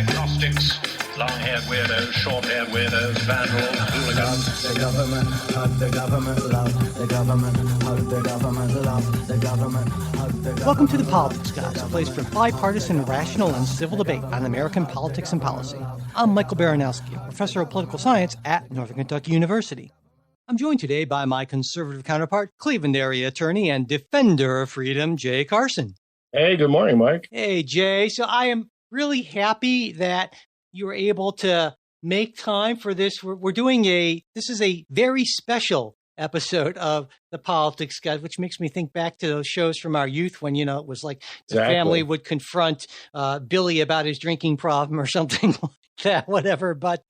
agnostics, long-haired weirdos, short-haired weirdos, vandals, hooligans. The government, hug the government, love the government, hug the government, love the government, hug the government. Welcome to The Politics Guys, a place for bipartisan, rational, and civil debate on American politics and policy. I'm Michael Baranowski, a professor of political science at Northern Kentucky University. I'm joined today by my conservative counterpart, Cleveland area attorney and defender of freedom, Jay Carson. Hey, good morning, Mike. Hey, Jay. So I am really happy that you were able to make time for this. This is a very special episode of The Politics Guys, which makes me think back to those shows from our youth when, it was like the family would confront Billy about his drinking problem or something like that, whatever. But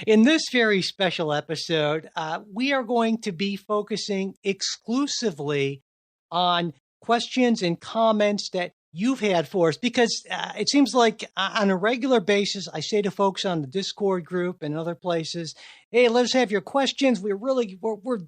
in this very special episode, we are going to be focusing exclusively on questions and comments that you've had for us, because it seems like on a regular basis, I say to folks on the Discord group and other places, hey, let's have your questions. We're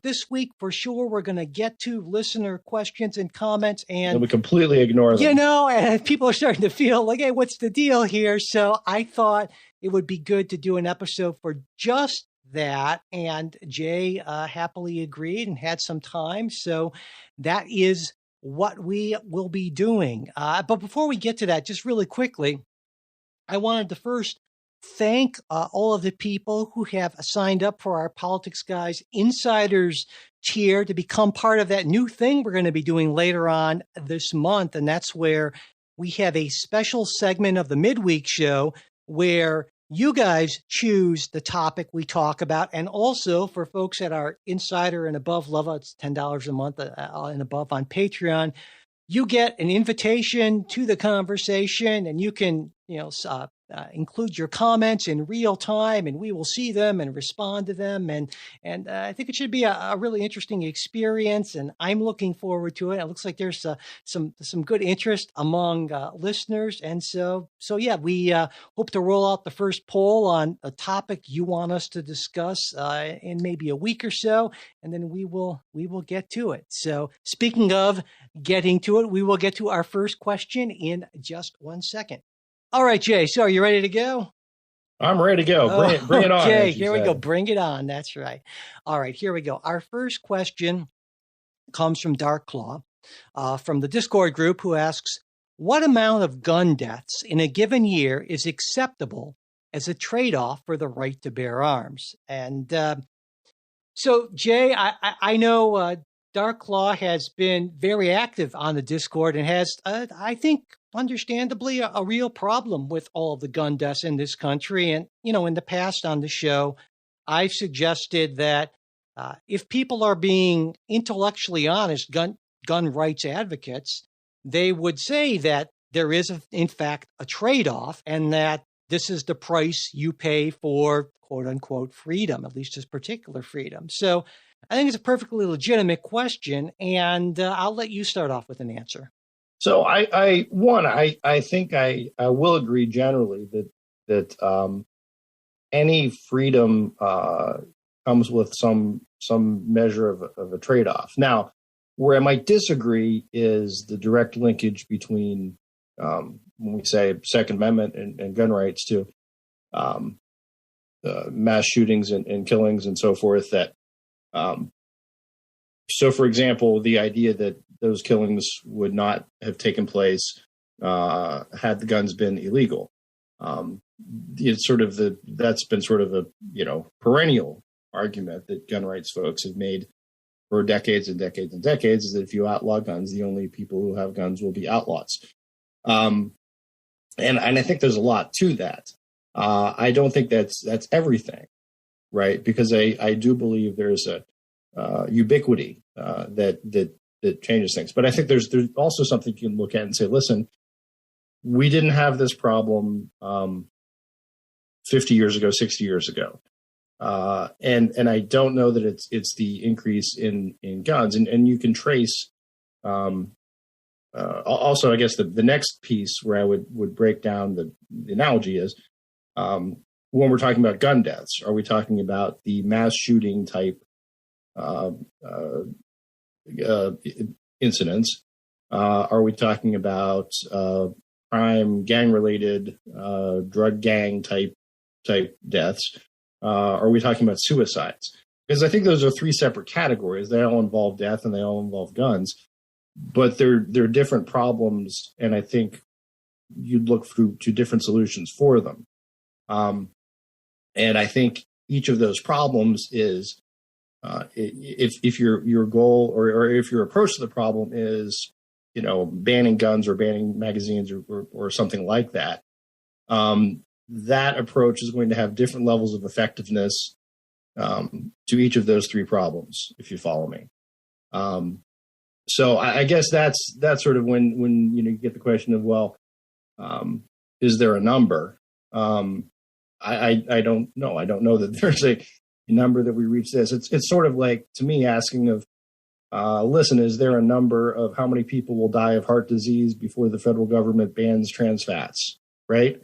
this week for sure, we're going to get to listener questions and comments, and we completely ignore them. And people are starting to feel like, hey, what's the deal here? So I thought it would be good to do an episode for just that. And Jay happily agreed and had some time. So that is what we will be doing. But before we get to that, just really quickly, I wanted to first thank all of the people who have signed up for our Politics Guys Insiders tier to become part of that new thing we're going to be doing later on this month. And that's where we have a special segment of the midweek show where you guys choose the topic we talk about. And also for folks that are insider and above level, it's $10 a month and above on Patreon, you get an invitation to the conversation, and you can, include your comments in real time, and we will see them and respond to them. And I think it should be a really interesting experience, and I'm looking forward to it. It looks like there's some good interest among listeners. And so yeah, we hope to roll out the first poll on a topic you want us to discuss in maybe a week or so, and then we will get to it. So speaking of getting to it, we will get to our first question in just 1 second. All right, Jay. So are you ready to go? I'm ready to go. Bring it on. Okay, here we go. Bring it on. That's right. All right, here we go. Our first question comes from Dark Claw from the Discord group, who asks, what amount of gun deaths in a given year is acceptable as a trade-off for the right to bear arms? And so, Jay, I know Dark Claw has been very active on the Discord and has, I think, understandably, a real problem with all of the gun deaths in this country. And, in the past on the show, I've suggested that if people are being intellectually honest, gun rights advocates, they would say that there is, in fact, a trade-off, and that this is the price you pay for, quote unquote, freedom, at least this particular freedom. So I think it's a perfectly legitimate question, and I'll let you start off with an answer. So I think I will agree generally that any freedom comes with some measure of a trade-off. Now, where I might disagree is the direct linkage between when we say Second Amendment and gun rights to mass shootings and killings and so forth. That so, for example, the idea that those killings would not have taken place had the guns been illegal. That's been sort of a perennial argument that gun rights folks have made for decades and decades and decades, is that if you outlaw guns, the only people who have guns will be outlaws. And I think there's a lot to that. I don't think that's everything, right? Because I do believe there's a ubiquity that changes things. But I think there's also something you can look at and say, listen, we didn't have this problem 50 years ago, 60 years ago. And I don't know that it's the increase in guns. And you can trace also, I guess the next piece where I would break down the analogy is when we're talking about gun deaths, are we talking about the mass shooting type incidents? Are we talking about crime, gang related, drug gang type deaths? Are we talking about suicides? Because I think those are three separate categories. They all involve death and they all involve guns, but they're different problems. And I think you'd look to different solutions for them. And I think each of those problems is, if your goal or if your approach to the problem is, banning guns or banning magazines or something like that, that approach is going to have different levels of effectiveness to each of those three problems, if you follow me. So I guess that's sort of when you get the question of, well, is there a number? I don't know. I don't know that there's a number that we reach this. It's sort of like, to me, asking of, listen, is there a number of how many people will die of heart disease before the federal government bans trans fats, right?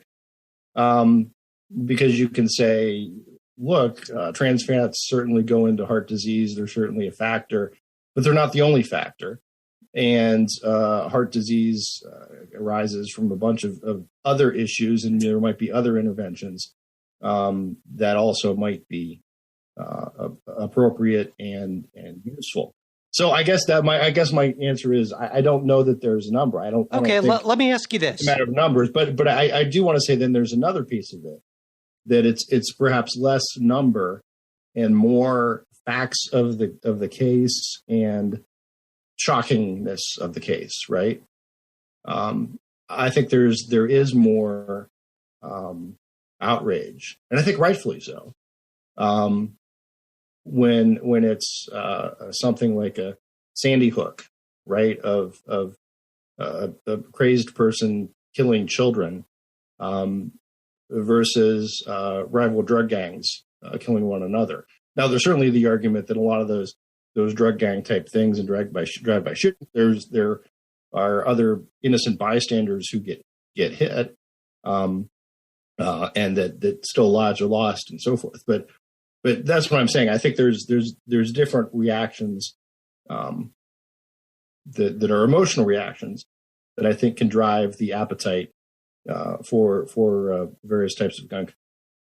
Because you can say, look, trans fats certainly go into heart disease. They're certainly a factor, but they're not the only factor. And heart disease arises from a bunch of other issues, and there might be other interventions that also might be appropriate and useful. So I guess my answer is I don't know that there's a number. Okay, let me ask you this. It's a matter of numbers, but I do want to say then there's another piece of it, that it's perhaps less number and more facts of the case and shockingness of the case, right? I think there is more outrage, and I think rightfully so. When it's something like a Sandy Hook, right, of a crazed person killing children, versus rival drug gangs killing one another. Now, there's certainly the argument that a lot of those drug gang type things and drive-by shooting, there are other innocent bystanders who get hit, and that still lives are lost and so forth. But that's what I'm saying. I think there's different reactions that are emotional reactions that I think can drive the appetite for various types of gun.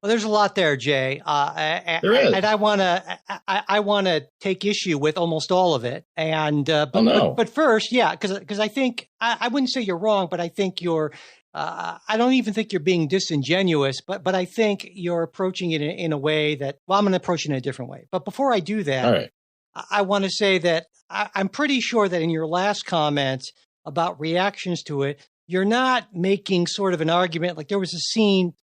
Well, there's a lot there, Jay. There is. And I want to take issue with almost all of it. And but first, yeah, because I think I wouldn't say you're wrong, but I think you're. I don't even think you're being disingenuous, but I think you're approaching it in a way that, well, I'm going to approach it in a different way. But before I do that, all right, I want to say that I'm pretty sure that in your last comment about reactions to it, you're not making sort of an argument. Like there was a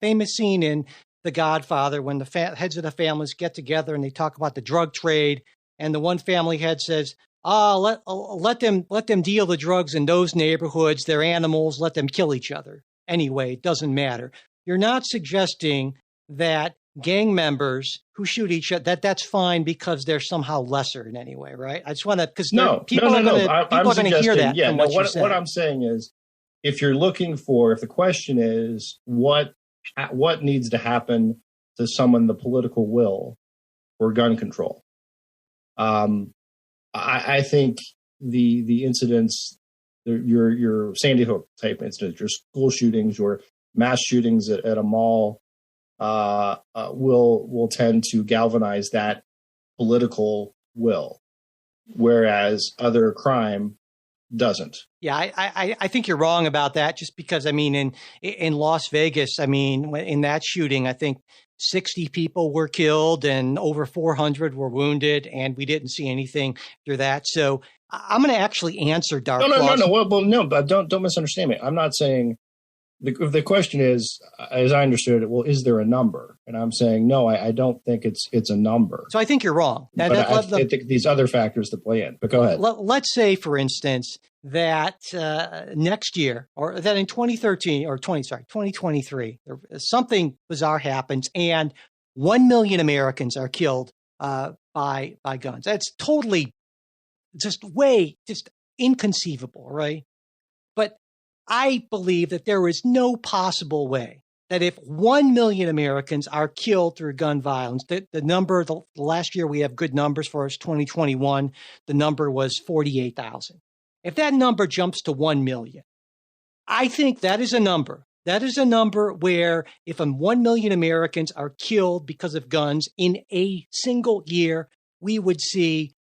famous scene in The Godfather when the heads of the families get together and they talk about the drug trade, and the one family head says, let them deal the drugs in those neighborhoods. They're animals. Let them kill each other. Anyway, it doesn't matter. You're not suggesting that gang members who shoot each other, that's fine because they're somehow lesser in any way, right? I just want to, because people are going to hear that from what you said. What I'm saying is, if the question is what needs to happen to summon the political will for gun control, I think the incidents, your Sandy Hook type incidents, your school shootings, your mass shootings at a mall, will tend to galvanize that political will, whereas other crime doesn't. Yeah, I think you're wrong about that. Just because, I mean, in Las Vegas, I mean, in that shooting, I think 60 people were killed and over 400 were wounded, and we didn't see anything through that. So I'm going to actually answer Dark. No. Well, no, but don't misunderstand me. I'm not saying the question is, as I understood it, well, is there a number? And I'm saying no. I don't think it's a number. So I think you're wrong. I think these other factors that play in. But go ahead. Let's say, for instance, that next year, or that in 2023, something bizarre happens and 1 million Americans are killed by guns. That's totally just inconceivable, right? But I believe that there is no possible way that if 1 million Americans are killed through gun violence, the number, the last year we have good numbers for us, 2021, the number was 48,000. If that number jumps to 1 million, I think that is a number. That is a number where if 1 million Americans are killed because of guns in a single year, we would see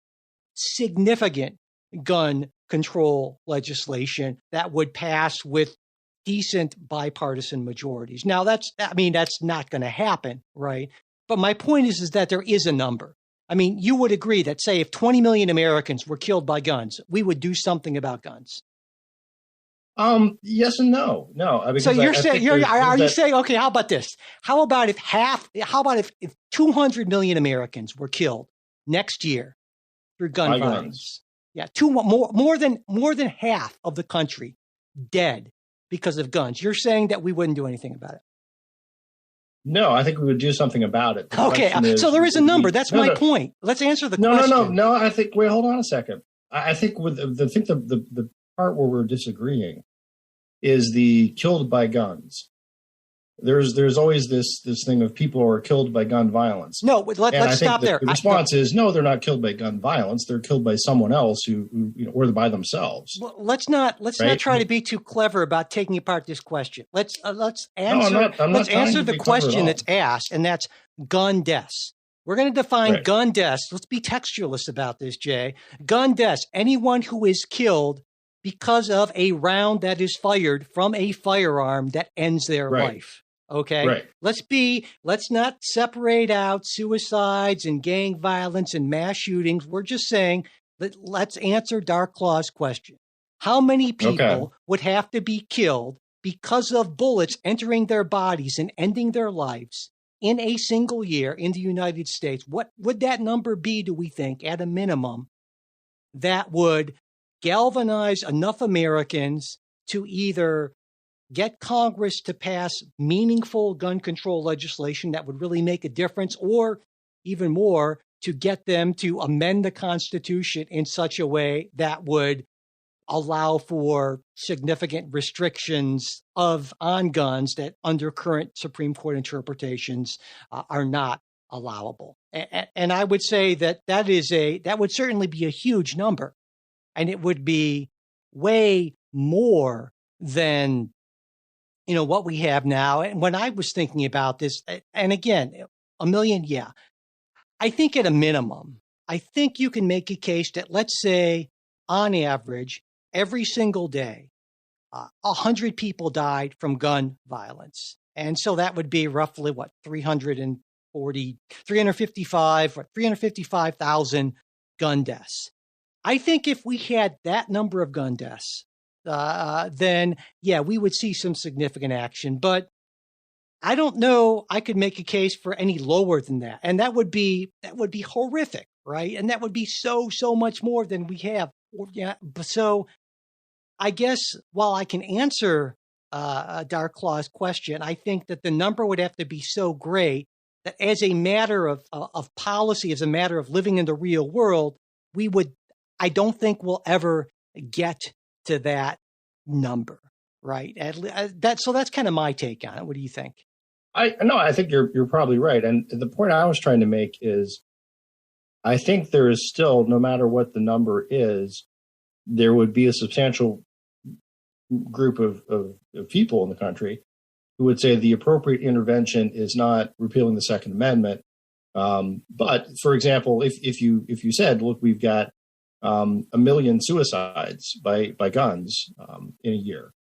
significant gun control legislation that would pass with decent bipartisan majorities. Now, that's not going to happen, right? But my point is that there is a number. I mean, you would agree that, say, if 20 million Americans were killed by guns, we would do something about guns. Yes and no. So you're saying, are you saying, okay, how about this? How about if 200 million Americans were killed next year through gun violence? Yeah, more than half of the country dead because of guns. You're saying that we wouldn't do anything about it? No, I think we would do something about it. Okay, so there is a number. That's my point. Let's answer the question. No. I think. Wait, hold on a second. I think the part where we're disagreeing is the killed by guns. There's always this thing of people who are killed by gun violence. No, let's stop there. The response is no, they're not killed by gun violence. They're killed by someone else who or by themselves. Well, let's not try to be too clever about taking apart this question. Let's answer the question that's asked, and that's gun deaths. We're going to define gun deaths. Let's be textualist about this, Jay. Gun deaths: anyone who is killed because of a round that is fired from a firearm that ends their life. Okay. Right. Let's not separate out suicides and gang violence and mass shootings. We're just saying that let's answer Dark Claw's question. How many people would have to be killed because of bullets entering their bodies and ending their lives in a single year in the United States? What would that number be, do we think, at a minimum, that would galvanize enough Americans to either get Congress to pass meaningful gun control legislation that would really make a difference, or even more, to get them to amend the Constitution in such a way that would allow for significant restrictions on guns that under current Supreme Court interpretations are not allowable. And I would say that would certainly be a huge number, and it would be way more than what we have now. And when I was thinking about this, and again, 1 million, I think at a minimum, I think you can make a case that, let's say, on average, every single day, 100 people died from gun violence. And so that would be roughly 355,000 gun deaths. I think if we had that number of gun deaths, then we would see some significant action. But I don't know I could make a case for any lower than that. And that would be horrific, right? And that would be so much more than we have. Yeah. So I guess while I can answer Dark Claw's question, I think that the number would have to be so great that as a matter of policy, as a matter of living in the real world, I don't think we'll ever get to that number, right? So that's kind of my take on it. What do you think? I think you're probably right. And the point I was trying to make is, I think there is still, no matter what the number is, there would be a substantial group of people in the country who would say the appropriate intervention is not repealing the Second Amendment. But for example, if you said, look, we've got 1 million suicides by guns in a year,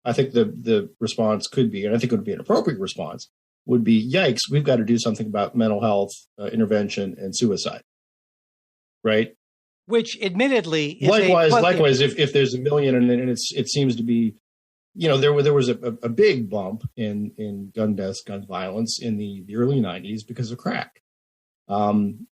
I think the response could be, and I think it would be an appropriate response, would be, yikes, we've got to do something about mental health intervention and suicide, right? Which admittedly is likewise, if there's 1 million and it seems to be, there was a big bump in gun deaths, gun violence in the early 90s because of crack. And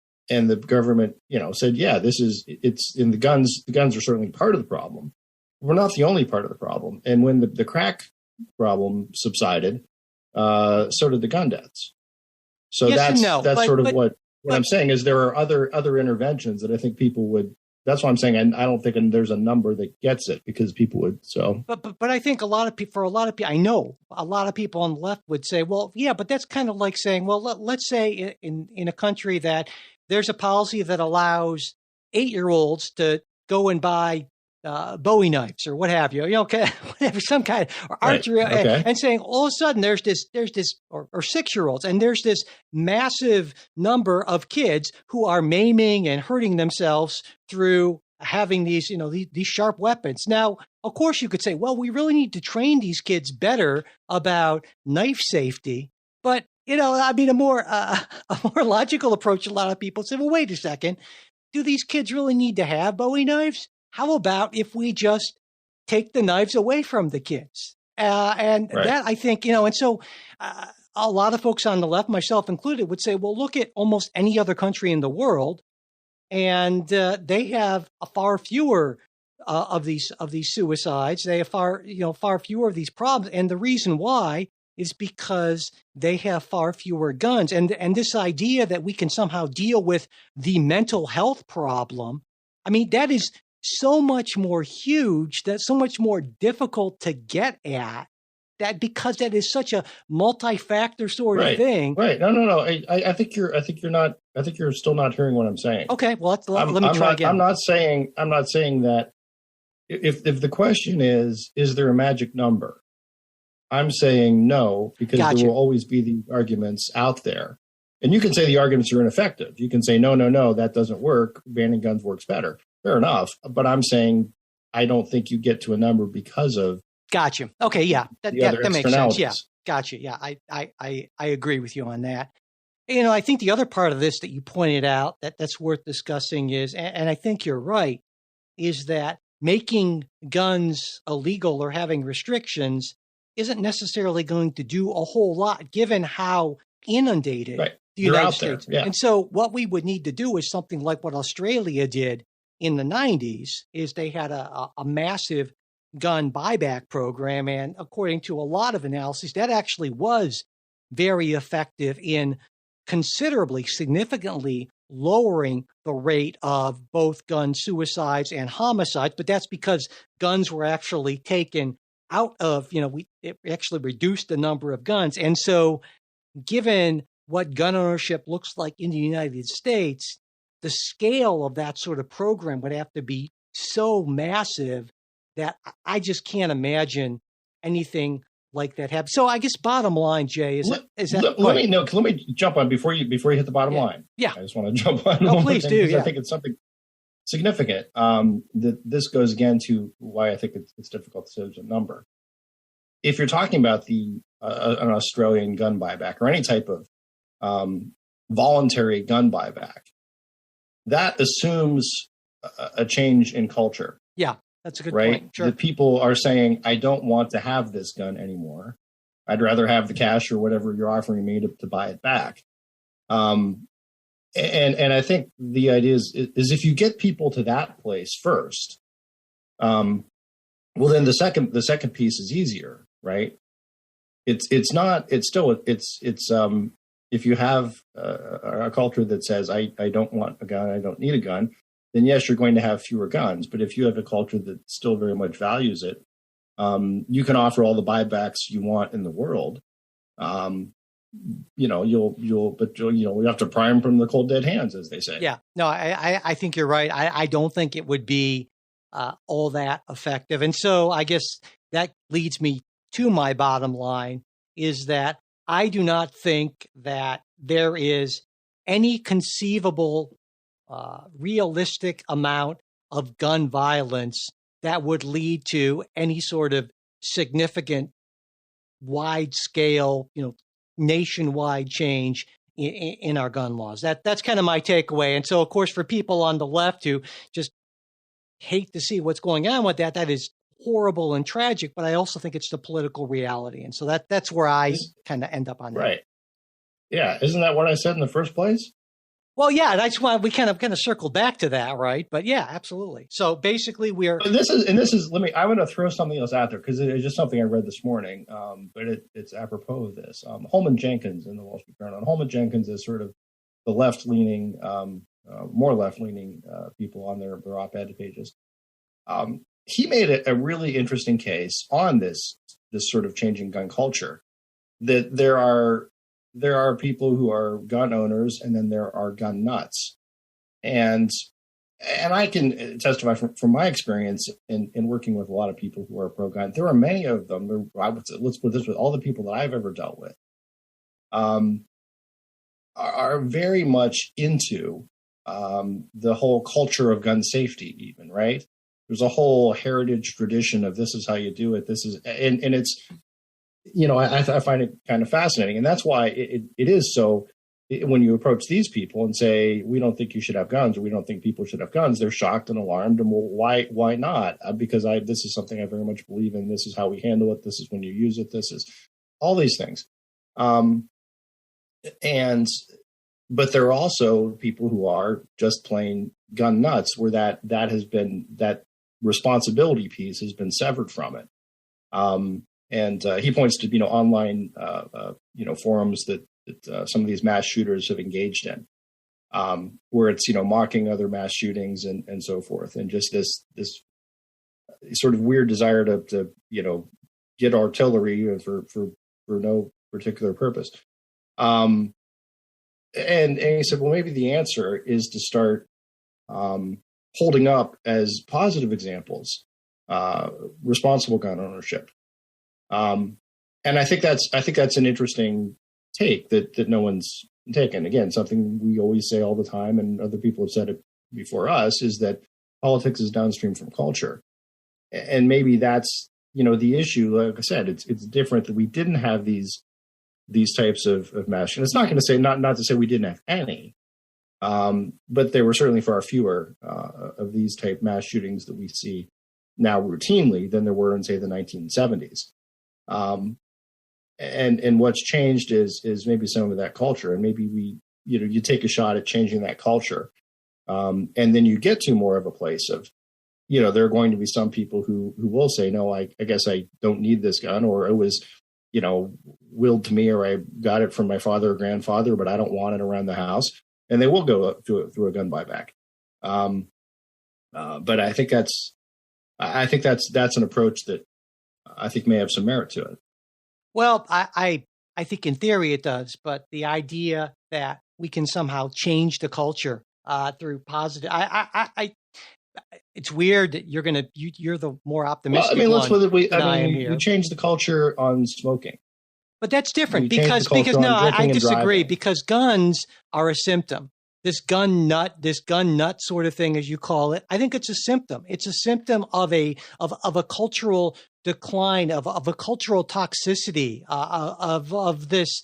the government, said, it's in the guns. The guns are certainly part of the problem. We're not the only part of the problem. And when the crack problem subsided, so did the gun deaths. So that's what I'm saying is there are other interventions that I think people would. That's what I'm saying. And I don't think there's a number that gets it because people would. So, but I think for a lot of people, I know a lot of people on the left would say, well, yeah, but that's kind of like saying, well, let's say in a country that there's a policy that allows 8-year-olds to go and buy Bowie knives or what have you, okay, whatever, some kind of or archery, Okay. and saying all of a sudden there's this, or 6-year-olds, and there's this massive number of kids who are maiming and hurting themselves through having these, these sharp weapons. Now, of course, you could say, well, we really need to train these kids better about knife safety, but I mean, a more logical approach. A lot of people say, well, wait a second, do these kids really need to have Bowie knives? How about if we just take the knives away from the kids? And Right. that, I think, and so a lot of folks on the left, myself included, would say, well, look at almost any other country in the world, and they have a far fewer of these suicides. They have far fewer of these problems, and the reason why is because they have far fewer guns. And this idea that we can somehow deal with the mental health problem, I mean, that is so much more huge, that's so much more difficult to get at, that because that is such a multi-factor sort of thing. Right. No. I think you're still not hearing what I'm saying. Okay. Well, let me try again. I'm not saying that if the question is there a magic number? I'm saying no, because Gotcha. There will always be the arguments out there. And you can say the arguments are ineffective. You can say, no, that doesn't work. Banning guns works better. Fair enough. But I'm saying I don't think you get to a number because of. Gotcha. Okay. Yeah. That makes sense. Yeah. Gotcha. Yeah. I agree with you on that. I think the other part of this that you pointed out that's worth discussing is, and I think you're right, is that making guns illegal or having restrictions isn't necessarily going to do a whole lot, given how inundated the United States. Yeah. And so what we would need to do is something like what Australia did in the 90s, is they had a massive gun buyback program. And according to a lot of analyses, that actually was very effective in significantly lowering the rate of both gun suicides and homicides. But that's because guns were actually taken out of, it actually reduced the number of guns. And so given what gun ownership looks like in the United States, the scale of that sort of program would have to be so massive that I just can't imagine anything like that happen. So I guess bottom line, Jay, let me jump on before you hit the bottom line. Yeah. I just want to jump on. No, please do. Yeah. I think it's something significant. This goes again to why I think it's difficult to say a number. If you're talking about an Australian gun buyback or any type of voluntary gun buyback, that assumes a change in culture. Yeah, that's a good right? point. Sure. The people are saying, I don't want to have this gun anymore. I'd rather have the cash or whatever you're offering me to buy it back. And I think the idea is if you get people to that place first, well, then the second piece is easier, right? If you have a culture that says, I don't want a gun, I don't need a gun, then yes, you're going to have fewer guns. But if you have a culture that still very much values it, you can offer all the buybacks you want in the world. We have to pry them from the cold dead hands, as they say. Yeah, no, I think you're right. I don't think it would be all that effective. And so I guess that leads me to my bottom line, is that I do not think that there is any conceivable realistic amount of gun violence that would lead to any sort of significant wide scale, nationwide change in our gun laws. That's kind of my takeaway. And so, of course, for people on the left who just hate to see what's going on with that is horrible and tragic, but I also think it's the political reality. And so that's where I kind of end up on that. Right. Yeah. Isn't that what I said in the first place? Well, yeah, that's why we kind of circled back to that, right? But yeah, absolutely. So basically I'm going to throw something else out there because it's just something I read this morning, but it's apropos of this. Holman Jenkins in the Wall Street Journal. And Holman Jenkins is sort of the left-leaning, more left-leaning people on their op-ed pages. He made a really interesting case on this sort of changing gun culture, that there are people who are gun owners and then there are gun nuts. And and I can testify from my experience in working with a lot of people who are pro-gun. There are many of them. Let's put this with all the people that I've ever dealt with, are very much into the whole culture of gun safety. Even right, there's a whole heritage tradition of this is how you do it. This is and it's I find it kind of fascinating, and that's why it is so. When you approach these people and say, we don't think you should have guns or we don't think people should have guns, they're shocked and alarmed. And well, why not? Because this is something I very much believe in. This is how we handle it. This is when you use it. This is all these things. But there are also people who are just plain gun nuts where that responsibility piece has been severed from it. And he points to, online, forums that some of these mass shooters have engaged in, where it's, mocking other mass shootings and so forth. And just this sort of weird desire to get artillery for no particular purpose. And he said, well, maybe the answer is to start holding up as positive examples, responsible gun ownership. And I think that's an interesting take that no one's taken. Again, something we always say all the time, and other people have said it before us, is that politics is downstream from culture. And maybe that's, the issue. Like I said, it's different that we didn't have these types of mass. And it's not going to say, not to say we didn't have any, but there were certainly far fewer of these type mass shootings that we see now routinely than there were in, say, the 1970s. And what's changed is maybe some of that culture, and maybe you take a shot at changing that culture, and then you get to more of a place of, there are going to be some people who will say, no, I guess I don't need this gun, or it was, willed to me, or I got it from my father or grandfather, but I don't want it around the house, and they will go through a gun buyback. But I think that's an approach that I think may have some merit to it. Well, I think in theory it does, but the idea that we can somehow change the culture through positive, it's weird that you're the more optimistic. Well, let's put it. We changed the culture on smoking, but that's different because I disagree because guns are a symptom. This gun nut sort of thing, as you call it, I think it's a symptom. It's a symptom of a cultural decline, of a cultural toxicity, of this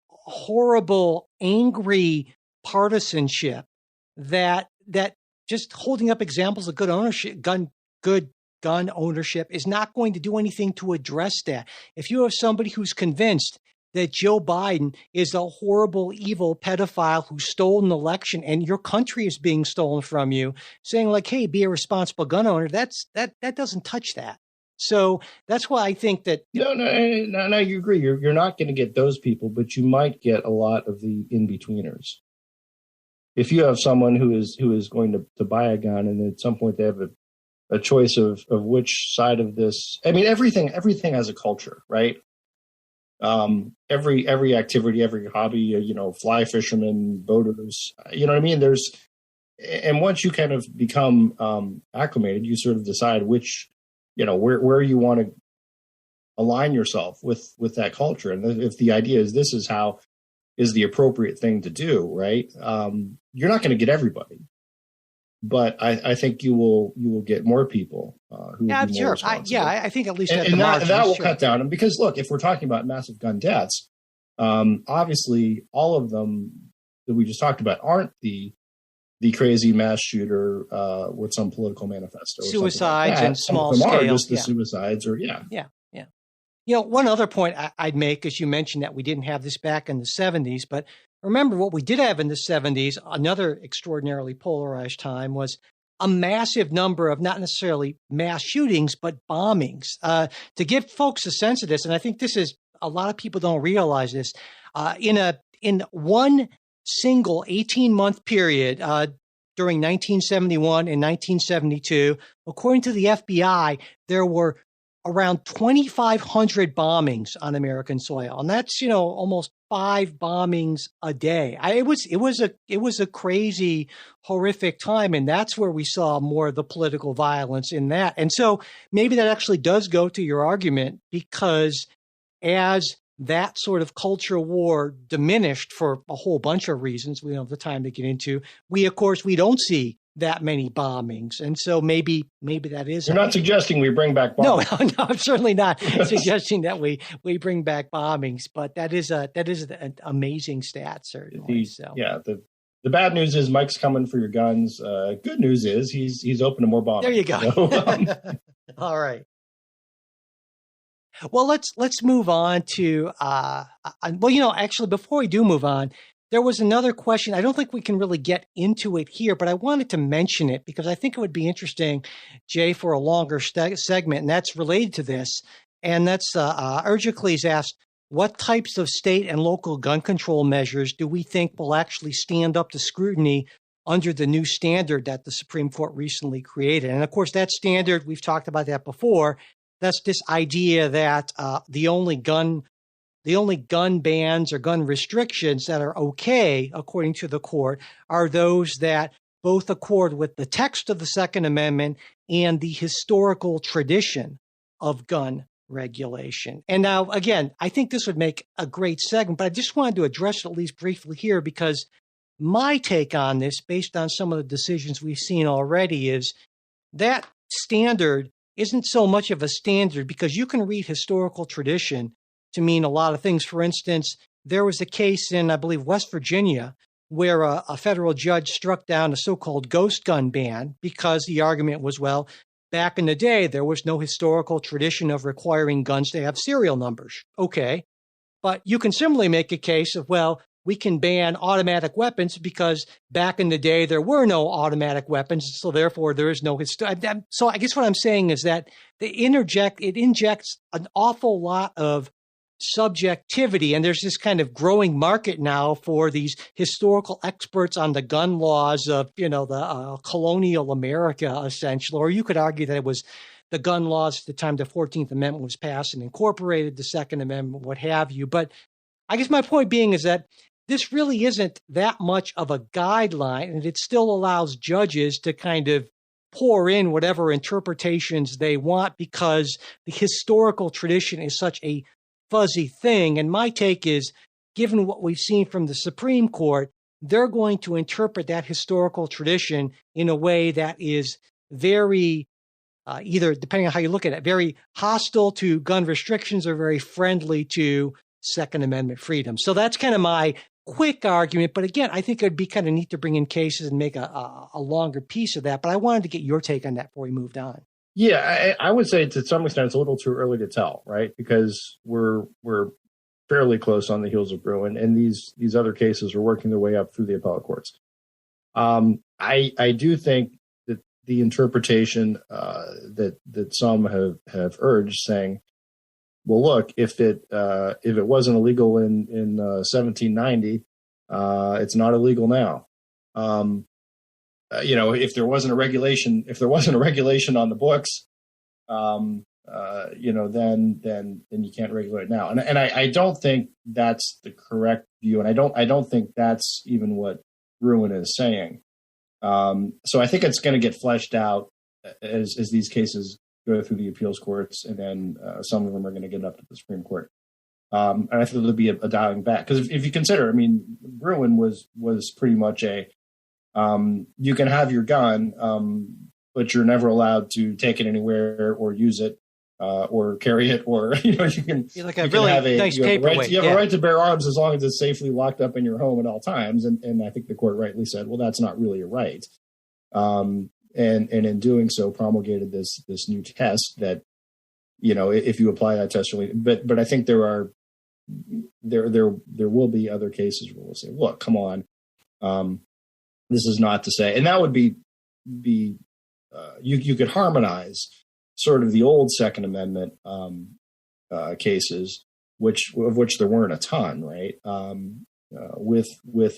horrible, angry partisanship that just holding up examples of good gun ownership is not going to do anything to address that. If you have somebody who's convinced that Joe Biden is a horrible, evil pedophile who stole an election and your country is being stolen from you, saying like, hey, be a responsible gun owner, that doesn't touch that. So that's why I think that no, you agree. You're not going to get those people, but you might get a lot of the in-betweeners. If you have someone who is going to buy a gun, and at some point they have a choice of which side of this. I mean, everything has a culture, right? Every activity, every hobby, fly fishermen, boaters, you know what I mean? And once you kind of become acclimated, you sort of decide which, where you want to align yourself with that culture. And if the idea is this is how is the appropriate thing to do, right? You're not going to get everybody, but I think you will get more people who will be more responsible. I think at least and that will cut down. And because look, if we're talking about massive gun deaths, obviously all of them that we just talked about aren't the crazy mass shooter with some political manifesto, suicides like and small scale, are just the suicides, or yeah. One other point I'd make, as you mentioned that we didn't have this back in the 70s, but remember what we did have in the 70s, another extraordinarily polarized time, was a massive number of not necessarily mass shootings, but bombings. To give folks a sense of this, and I think this is, a lot of people don't realize this, in one single 18-month period during 1971 and 1972, according to the FBI, there were around 2,500 bombings on American soil, and that's almost 5 bombings a day. It was a crazy, horrific time, and that's where we saw more of the political violence in that. And so maybe that actually does go to your argument, because as that sort of culture war diminished for a whole bunch of reasons we don't have the time to get into, we don't see that many bombings. And so maybe that is. You're not suggesting we bring back bombings. No, I'm certainly not suggesting that we bring back bombings, but that is an amazing stat, certainly. Yeah, the bad news is Mike's coming for your guns. Good news is he's open to more bombings. There you go. So, all right. Well, let's move on to actually, before we do move on, there was another question. I don't think we can really get into it here, but I wanted to mention it because I think it would be interesting, Jay, for a longer segment, and that's related to this. And that's Urgicles asked, what types of state and local gun control measures do we think will actually stand up to scrutiny under the new standard that the Supreme Court recently created? And of course, that standard, we've talked about that before. That's this idea that the only gun bans or gun restrictions that are okay, according to the court, are those that both accord with the text of the Second Amendment and the historical tradition of gun regulation. And now, again, I think this would make a great segment, but I just wanted to address it at least briefly here, because my take on this, based on some of the decisions we've seen already, is that standard isn't so much of a standard, because you can read historical tradition to mean a lot of things. For instance, there was a case in, I believe, West Virginia, where a federal judge struck down a so-called ghost gun ban because the argument was, well, back in the day, there was no historical tradition of requiring guns to have serial numbers. Okay. But you can similarly make a case of, well, we can ban automatic weapons because back in the day, there were no automatic weapons. So therefore, there is no history. So I guess what I'm saying is that it injects an awful lot of subjectivity. And there's this kind of growing market now for these historical experts on the gun laws of, the colonial America, essentially. Or you could argue that it was the gun laws at the time the 14th Amendment was passed and incorporated the Second Amendment, what have you. But I guess my point being is that this really isn't that much of a guideline, and it still allows judges to kind of pour in whatever interpretations they want, because the historical tradition is such a fuzzy thing. And my take is, given what we've seen from the Supreme Court, they're going to interpret that historical tradition in a way that is very, either, depending on how you look at it, very hostile to gun restrictions or very friendly to Second Amendment freedom. So that's kind of my quick argument. But again, I think it'd be kind of neat to bring in cases and make a longer piece of that. But I wanted to get your take on that before we moved on. Yeah, I would say to some extent it's a little too early to tell, right? Because we're fairly close on the heels of Bruen, and these other cases are working their way up through the appellate courts. I do think that the interpretation that some have urged, saying, well, look, if it wasn't illegal in 1790, it's not illegal now. If there wasn't a regulation on the books, then you can't regulate it now. And I don't think that's the correct view, and I don't think that's even what Bruen is saying. So I think it's going to get fleshed out as these cases go through the appeals courts, and then some of them are going to get up to the Supreme Court. And I think there'll be a dialing back, because if you consider, Bruen was pretty much you can have your gun, but you're never allowed to take it anywhere or use it or carry it, or you can. You're like a really nice paperweight. You have a right to bear arms as long as it's safely locked up in your home at all times. And I think the court rightly said, well, that's not really a right. And in doing so, promulgated this new test that, if you apply that test, really, but I think there will be other cases where we'll say, look, come on, this is not to say, and that would be you could harmonize sort of the old Second Amendment cases, of which there weren't a ton, right? With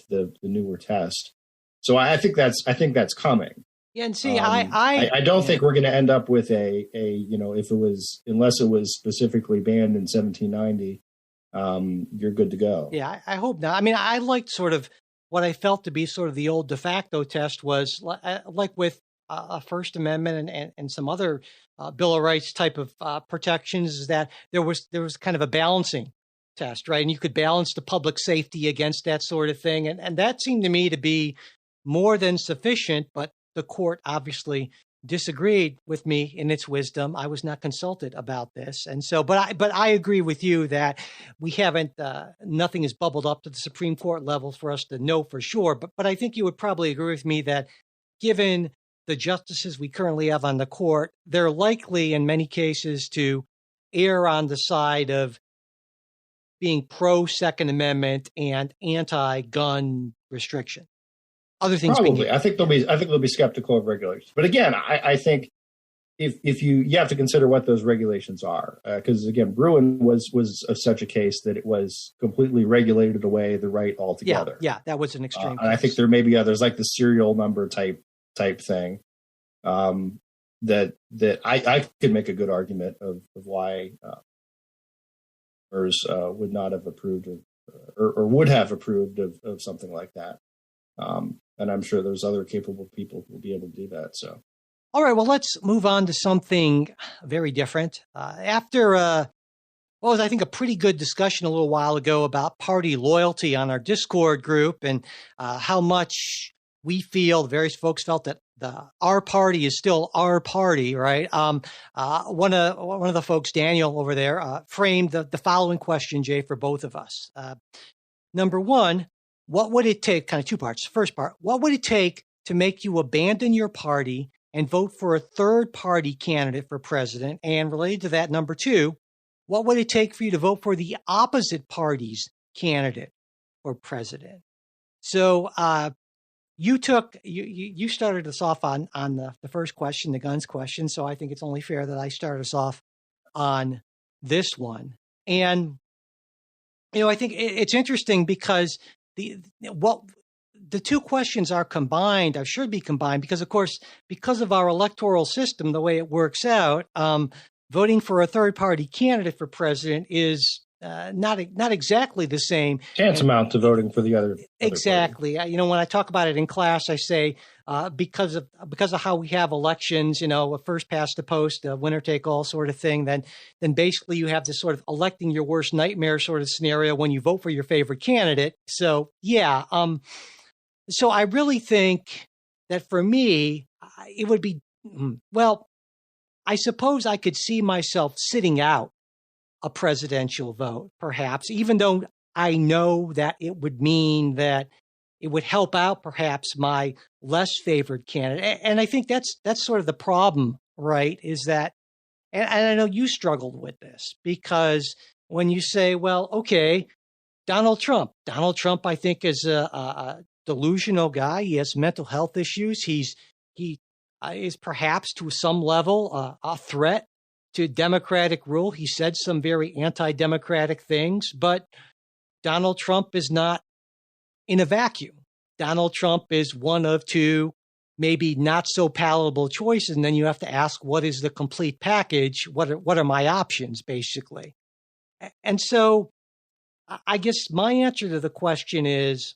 the newer test. So I think that's coming. Yeah, and see, I don't think we're going to end up with a if it was, unless it was specifically banned in 1790, you're good to go. Yeah, I hope not. I mean, I liked sort of what I felt to be sort of the old de facto test was like with a First Amendment and some other Bill of Rights type of protections, is that there was kind of a balancing test, right? And you could balance the public safety against that sort of thing. And that seemed to me to be more than sufficient, but the court obviously disagreed with me in its wisdom. I was not consulted about this. And so, but I agree with you that we haven't, nothing has bubbled up to the Supreme Court level for us to know for sure. But I think you would probably agree with me that given the justices we currently have on the court, they're likely in many cases to err on the side of being pro Second Amendment and anti-gun restriction. Other things probably. I think they'll be skeptical of regulations. But again, I think if you have to consider what those regulations are, because again, Bruen was such a case that it was completely regulated away the right altogether. Yeah, that was an extreme. And I think there may be others like the serial number type thing. That I could make a good argument of why would not have approved of, or would have approved of something like that. And I'm sure there's other capable people who will be able to do that. So, all right, well, let's move on to something very different. After what was, I think, a pretty good discussion a little while ago about party loyalty on our Discord group and how much we feel, various folks felt that our party is still our party, right? One of the folks, Daniel over there, framed the following question, Jay, for both of us. Number one, what would it take? Kind of two parts. First part, what would it take to make you abandon your party and vote for a third party candidate for president? And related to that, number two, what would it take for you to vote for the opposite party's candidate for president? So you started us off on the first question, the guns question. So I think it's only fair that I start us off on this one. And I think it's interesting because the two questions are combined, or should be combined, because of course, because of our electoral system, the way it works out, voting for a third party candidate for president is not exactly the same. Tantamount to voting for the other. Exactly. When I talk about it in class, I say because of how we have elections, a first past the post, a winner take all sort of thing. Then basically you have this sort of electing your worst nightmare sort of scenario when you vote for your favorite candidate. So yeah. So I really think that for me, it would be, well, I suppose I could see myself sitting out a presidential vote, perhaps, even though I know that it would mean that it would help out perhaps my less favored candidate. And I think that's sort of the problem, right? Is that, and I know you struggled with this, because when you say, well, okay, Donald Trump, I think is a delusional guy. He has mental health issues. He is perhaps to some level a threat to democratic rule. He said some very anti-democratic things, but Donald Trump is not in a vacuum. Donald Trump is one of two, maybe not so palatable choices. And then you have to ask, what is the complete package? What are my options, basically? And so I guess my answer to the question is,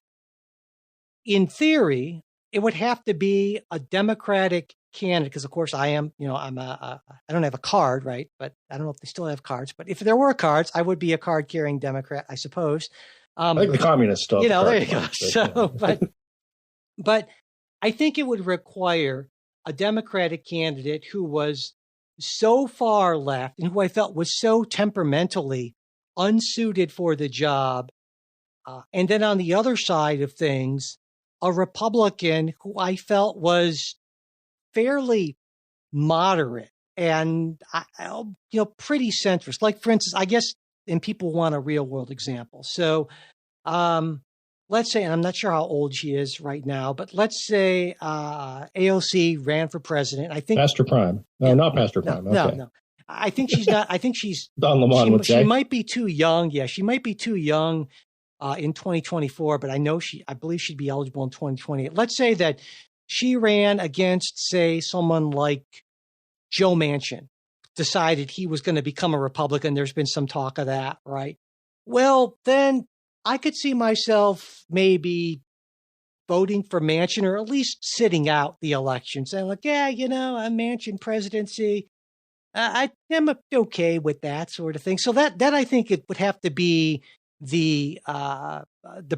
in theory, it would have to be a Democratic candidate, because of course I am, I don't have a card, right? But I don't know if they still have cards, but if there were cards, I would be a card carrying Democrat, I suppose. I think the communists still have there you go. So, but I think it would require a Democratic candidate who was so far left and who I felt was so temperamentally unsuited for the job. And then on the other side of things, a Republican who I felt was fairly moderate and, pretty centrist. Like, for instance, I guess, and people want a real world example. So let's say, and I'm not sure how old she is right now, but let's say AOC ran for president. I think Pastor Prime. No, not Pastor Prime. No. I think she's not. I think she's Don Lemon would say. She might be too young. Yeah, she might be too young in 2024, but I believe she'd be eligible in 2028. Let's say that she ran against, say, someone like Joe Manchin, decided he was going to become a Republican. There's been some talk of that, right? Well, then I could see myself maybe voting for Manchin, or at least sitting out the election, saying like, yeah, a Manchin presidency, I am okay with that sort of thing. So that I think it would have to be the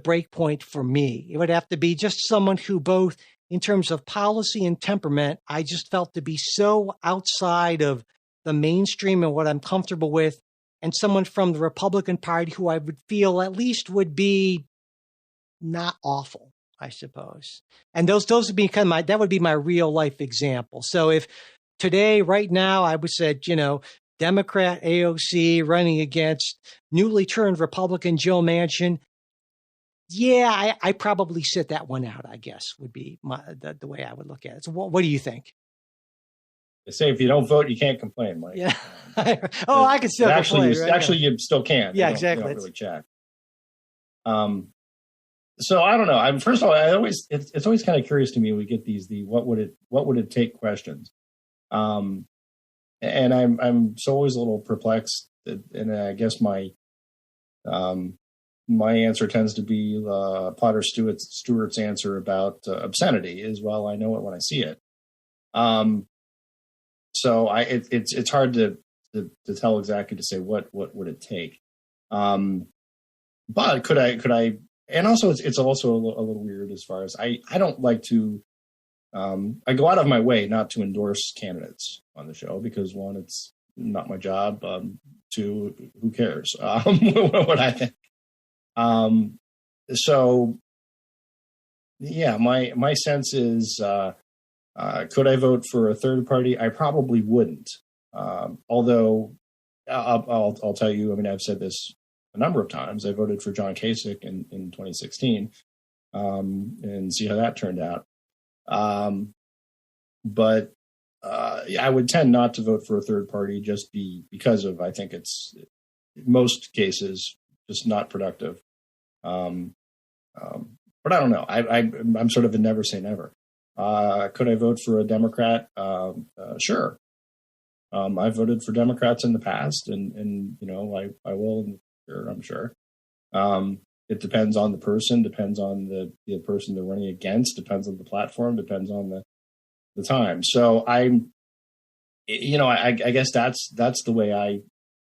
break point for me. It would have to be just someone who, both in terms of policy and temperament, I just felt to be so outside of the mainstream and what I'm comfortable with, and someone from the Republican Party who I would feel at least would be not awful, I suppose. And those would be that would be my real life example. So if today, right now, I would say, Democrat AOC running against newly turned Republican Joe Manchin, yeah, I probably sit that one out, I guess, would be the way I would look at it. So what do you think? They say if you don't vote, you can't complain, Mike. Yeah. I can still complain. Actually, you still can. Yeah, exactly. You don't really check. So I don't know. First of all, it's always kind of curious to me. We get these what would it take questions, and I'm so always a little perplexed. And I guess my answer tends to be Potter Stewart's answer about obscenity is, well, I know it when I see it. So it's hard to tell exactly, to say what would it take. But could I? And also, it's also a little weird as far as I don't like to. I go out of my way not to endorse candidates on the show because, one, it's not my job. Two, who cares what I think. So yeah, my sense is, could I vote for a third party? I probably wouldn't. Although I'll tell you, I mean, I've said this a number of times. I voted for John Kasich in 2016, and see how that turned out. But I would tend not to vote for a third party just because of, I think it's, in most cases, just not productive. But I don't know. I'm sort of a never say never. Could I vote for a Democrat? Sure. I've voted for Democrats in the past, and I will. I'm sure. It depends on the person, depends on the person they're running against, depends on the platform, depends on the time. So I guess that's the way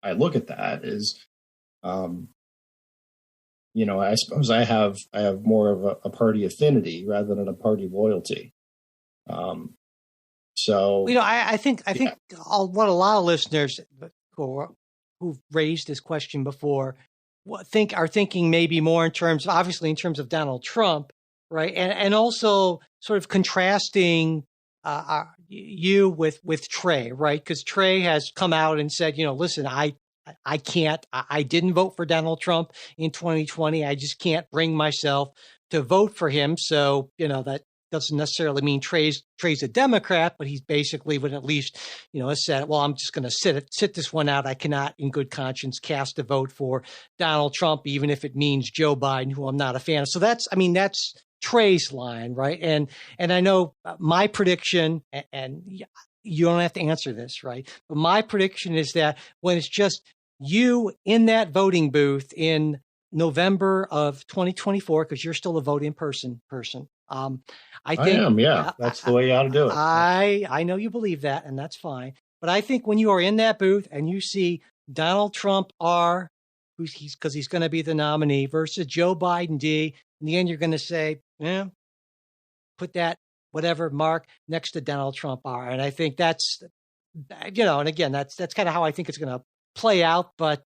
I look at that is, I suppose I have more of a party affinity rather than a party loyalty. So I think what a lot of listeners who've raised this question before are thinking maybe more in terms of Donald Trump, right? And also sort of contrasting you with Trey, right? Because Trey has come out and said, listen, I didn't vote for Donald Trump in 2020. I just can't bring myself to vote for him. So, that doesn't necessarily mean Trey's a Democrat, but he's basically would at least, has said, well, I'm just going to sit this one out. I cannot in good conscience cast a vote for Donald Trump, even if it means Joe Biden, who I'm not a fan of. So that's Trey's line, right? And I know my prediction, and you don't have to answer this, right? But my prediction is that when it's just you in that voting booth in November of 2024, because you're still a voting person. I am, yeah. That's the way you ought to do it. I know you believe that, and that's fine. But I think when you are in that booth and you see Donald Trump R, because he's going to be the nominee, versus Joe Biden D, in the end you're going to say, put that whatever mark next to Donald Trump R. And I think that's, and again, that's kind of how I think it's going to play out. But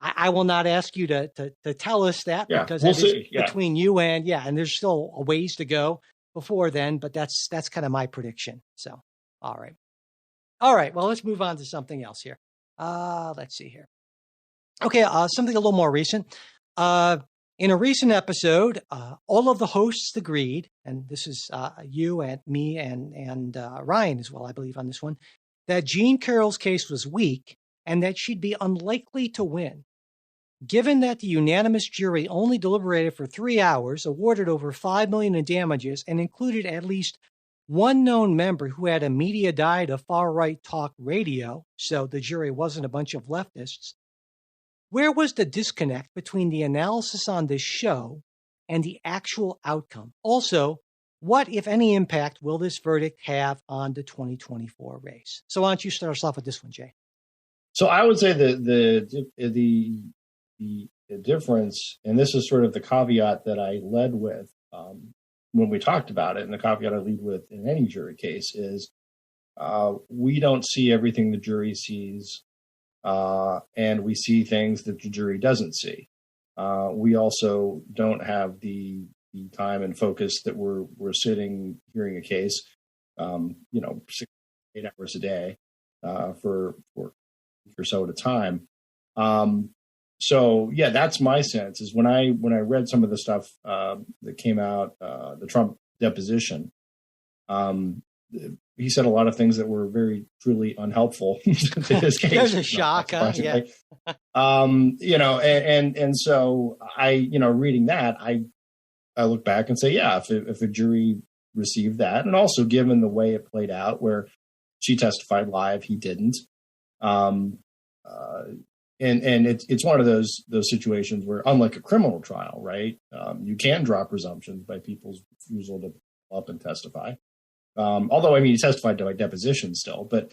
I will not ask you to tell us that, because we'll see. Between you and there's still a ways to go before then. But that's kind of my prediction. So, all right. Well, let's move on to something else here. Let's see here. Okay, something a little more recent. In a recent episode, all of the hosts agreed, and this is you and me and Ryan as well, I believe, on this one, that Jean Carroll's case was weak and that she'd be unlikely to win. Given that the unanimous jury only deliberated for 3 hours, awarded over $5 million in damages, and included at least one known member who had a media diet of far-right talk radio, so the jury wasn't a bunch of leftists. Where was the disconnect between the analysis on this show and the actual outcome? Also, what, if any, impact will this verdict have on the 2024 race? So why don't you start us off with this one, Jay? So I would say the difference, and this is sort of the caveat that I led with when we talked about it, and the caveat I lead with in any jury case is we don't see everything the jury sees, and we see things that the jury doesn't see. We also don't have the time and focus that we're sitting hearing a case, 6, 8 hours a day for or so at a time. So yeah, that's my sense is when I read some of the stuff that came out, the Trump deposition, he said a lot of things that were very truly unhelpful to his case. There's a shock, yeah. And so I, reading that, I look back and say, yeah, if a jury received that, and also given the way it played out, where she testified live, he didn't. And it's one of those situations where, unlike a criminal trial, right, you can draw presumptions by people's refusal to come up and testify. Although, I mean, he testified by deposition still, but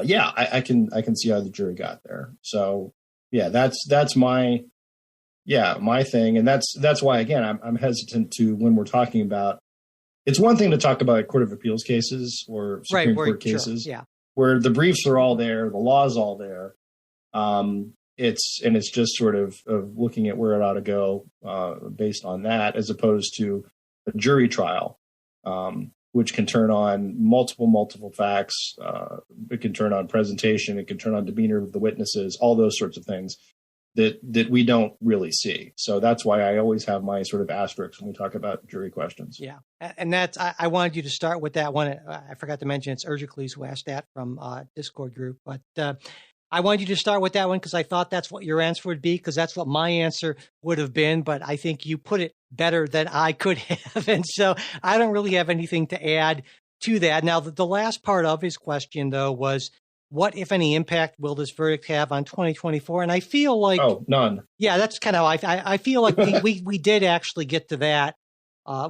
yeah, I can see how the jury got there. So yeah, that's my thing, and that's why again I'm hesitant to, when we're talking about. It's one thing to talk about Court of Appeals cases or Supreme Court cases, sure, yeah, where the briefs are all there, the law's all there. It's just sort of looking at where it ought to go based on that, as opposed to a jury trial, which can turn on multiple facts. It can turn on presentation. It can turn on demeanor of the witnesses, all those sorts of things that we don't really see. So that's why I always have my sort of asterisks when we talk about jury questions. Yeah. And that's, I wanted you to start with that one. I forgot to mention it's Ergicles who asked that from Discord group, but I wanted you to start with that one because I thought that's what your answer would be, because that's what my answer would have been, but I think you put it better than I could have. And so I don't really have anything to add to that. Now, the last part of his question, though, was, what, if any, impact will this verdict have on 2024? And I feel like, none. Yeah, that's kind of how I feel like we did actually get to that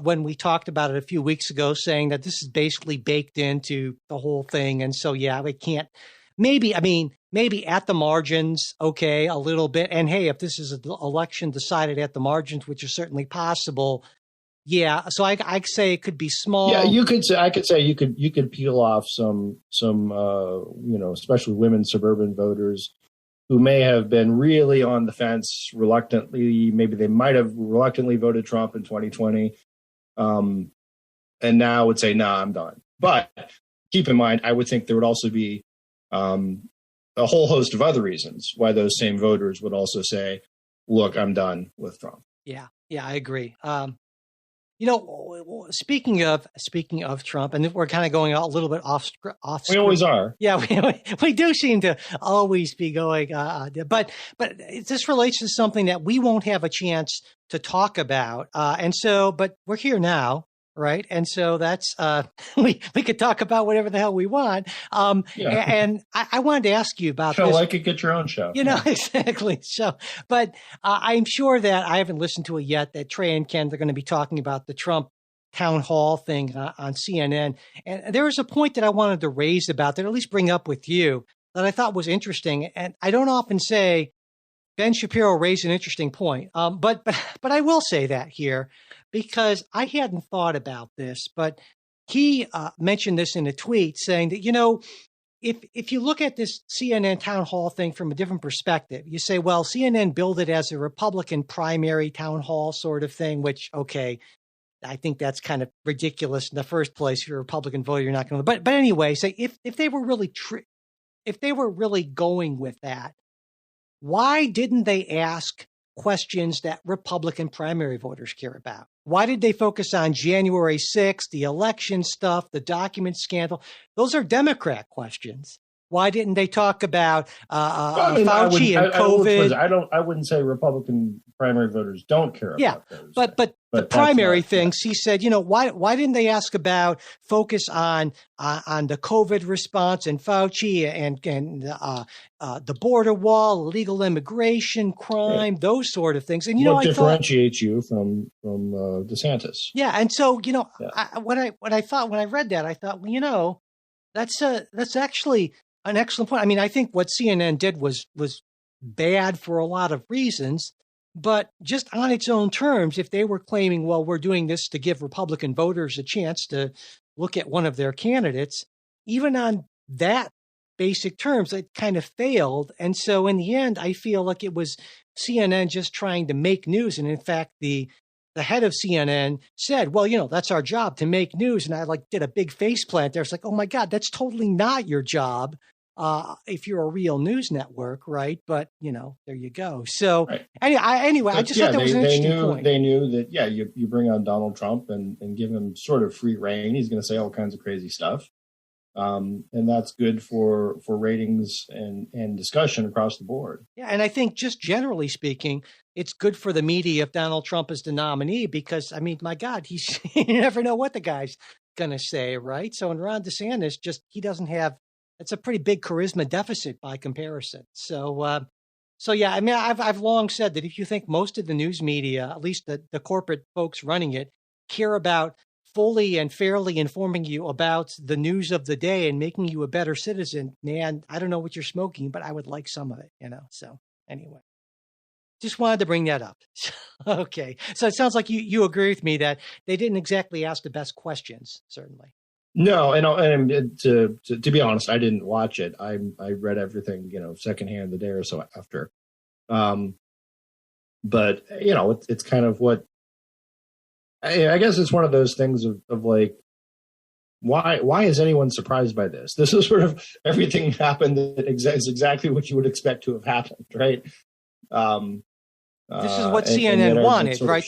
when we talked about it a few weeks ago, saying that this is basically baked into the whole thing. And so, yeah, we can't. Maybe at the margins, okay, a little bit. And hey, if this is an election decided at the margins, which is certainly possible. Yeah, so I'd say it could be small. Yeah, I could say you could peel off some especially women suburban voters who may have been really on the fence reluctantly. Maybe they might have reluctantly voted Trump in 2020, and now would say, "Nah, I'm done." But keep in mind, I would think there would also be a whole host of other reasons why those same voters would also say, "Look, I'm done with Trump." Yeah, I agree. Speaking of Trump, and we're kind of going a little bit off. We always are. Yeah, we do seem to always be going. But this relates to something that we won't have a chance to talk about. But we're here now, right? And so that's we could talk about whatever the hell we want. And I wanted to ask you about show this. Like it, get your own show. Exactly. So, but I'm sure that I haven't listened to it yet, that Trey and Ken, they're going to be talking about the Trump town hall thing on CNN. And there was a point that I wanted to raise about that, at least bring up with you, that I thought was interesting. And I don't often say Ben Shapiro raised an interesting point. But I will say that here, because I hadn't thought about this, but he mentioned this in a tweet saying that, if you look at this CNN town hall thing from a different perspective, you say, well, CNN billed it as a Republican primary town hall sort of thing, which, okay, I think that's kind of ridiculous in the first place. If you're a Republican voter, you're not going to. But anyway, say if they were really if they were really going with that, why didn't they ask questions that Republican primary voters care about? Why did they focus on January 6th, the election stuff, the document scandal? Those are Democrat questions. Why didn't they talk about I mean, Fauci and COVID? I wouldn't say Republican primary voters don't care about those. But the primary things, he said, why didn't they ask about focus on the COVID response and Fauci and the border wall, illegal immigration, crime, those sort of things? And what differentiates you from DeSantis? Yeah, and so what I thought when I read that, I thought, well, that's actually an excellent point. I mean, I think what CNN did was bad for a lot of reasons, but just on its own terms, if they were claiming, well, we're doing this to give Republican voters a chance to look at one of their candidates, even on that basic terms, it kind of failed. And so in the end, I feel like it was CNN just trying to make news. And in fact, the head of CNN said, well, that's our job, to make news. And I did a big face plant there. It's like, oh my God, that's totally not your job. If you're a real news network, right? But there you go. So anyway, I just thought that was an interesting point. They knew that you bring on Donald Trump and give him sort of free reign. He's going to say all kinds of crazy stuff, and that's good for ratings and discussion across the board. Yeah, and I think just generally speaking, it's good for the media if Donald Trump is the nominee because I mean, my God, you never know what the guy's going to say, right? So, in Ron DeSantis, he doesn't have. It's a pretty big charisma deficit by comparison. So yeah, I mean, I've long said that if you think most of the news media, at least the corporate folks running it, care about fully and fairly informing you about the news of the day and making you a better citizen, man, I don't know what you're smoking, but I would like some of it, So anyway, just wanted to bring that up. Okay. So it sounds like you agree with me that they didn't exactly ask the best questions, certainly. No, and to be honest, I didn't watch it. I read everything, secondhand the day or so after. But it's kind of what I guess it's one of those things of like, why is anyone surprised by this? This is sort of everything happened that is exactly what you would expect to have happened, right? This is what CNN wanted, right?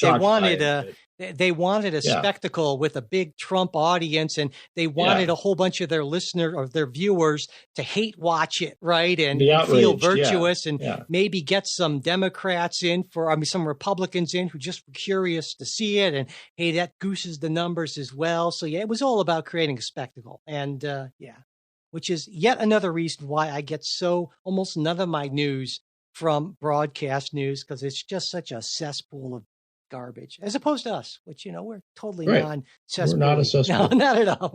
They wanted a spectacle with a big Trump audience, and they wanted a whole bunch of their listeners or their viewers to hate watch it, right? And feel virtuous and maybe get some Democrats in some Republicans in who just were curious to see it. And hey, that gooses the numbers as well. So it was all about creating a spectacle. And which is yet another reason why I get almost none of my news from broadcast news, because it's just such a cesspool of garbage, as opposed to us, which we're totally non-cesspool. We're not a cesspool. No, not at all.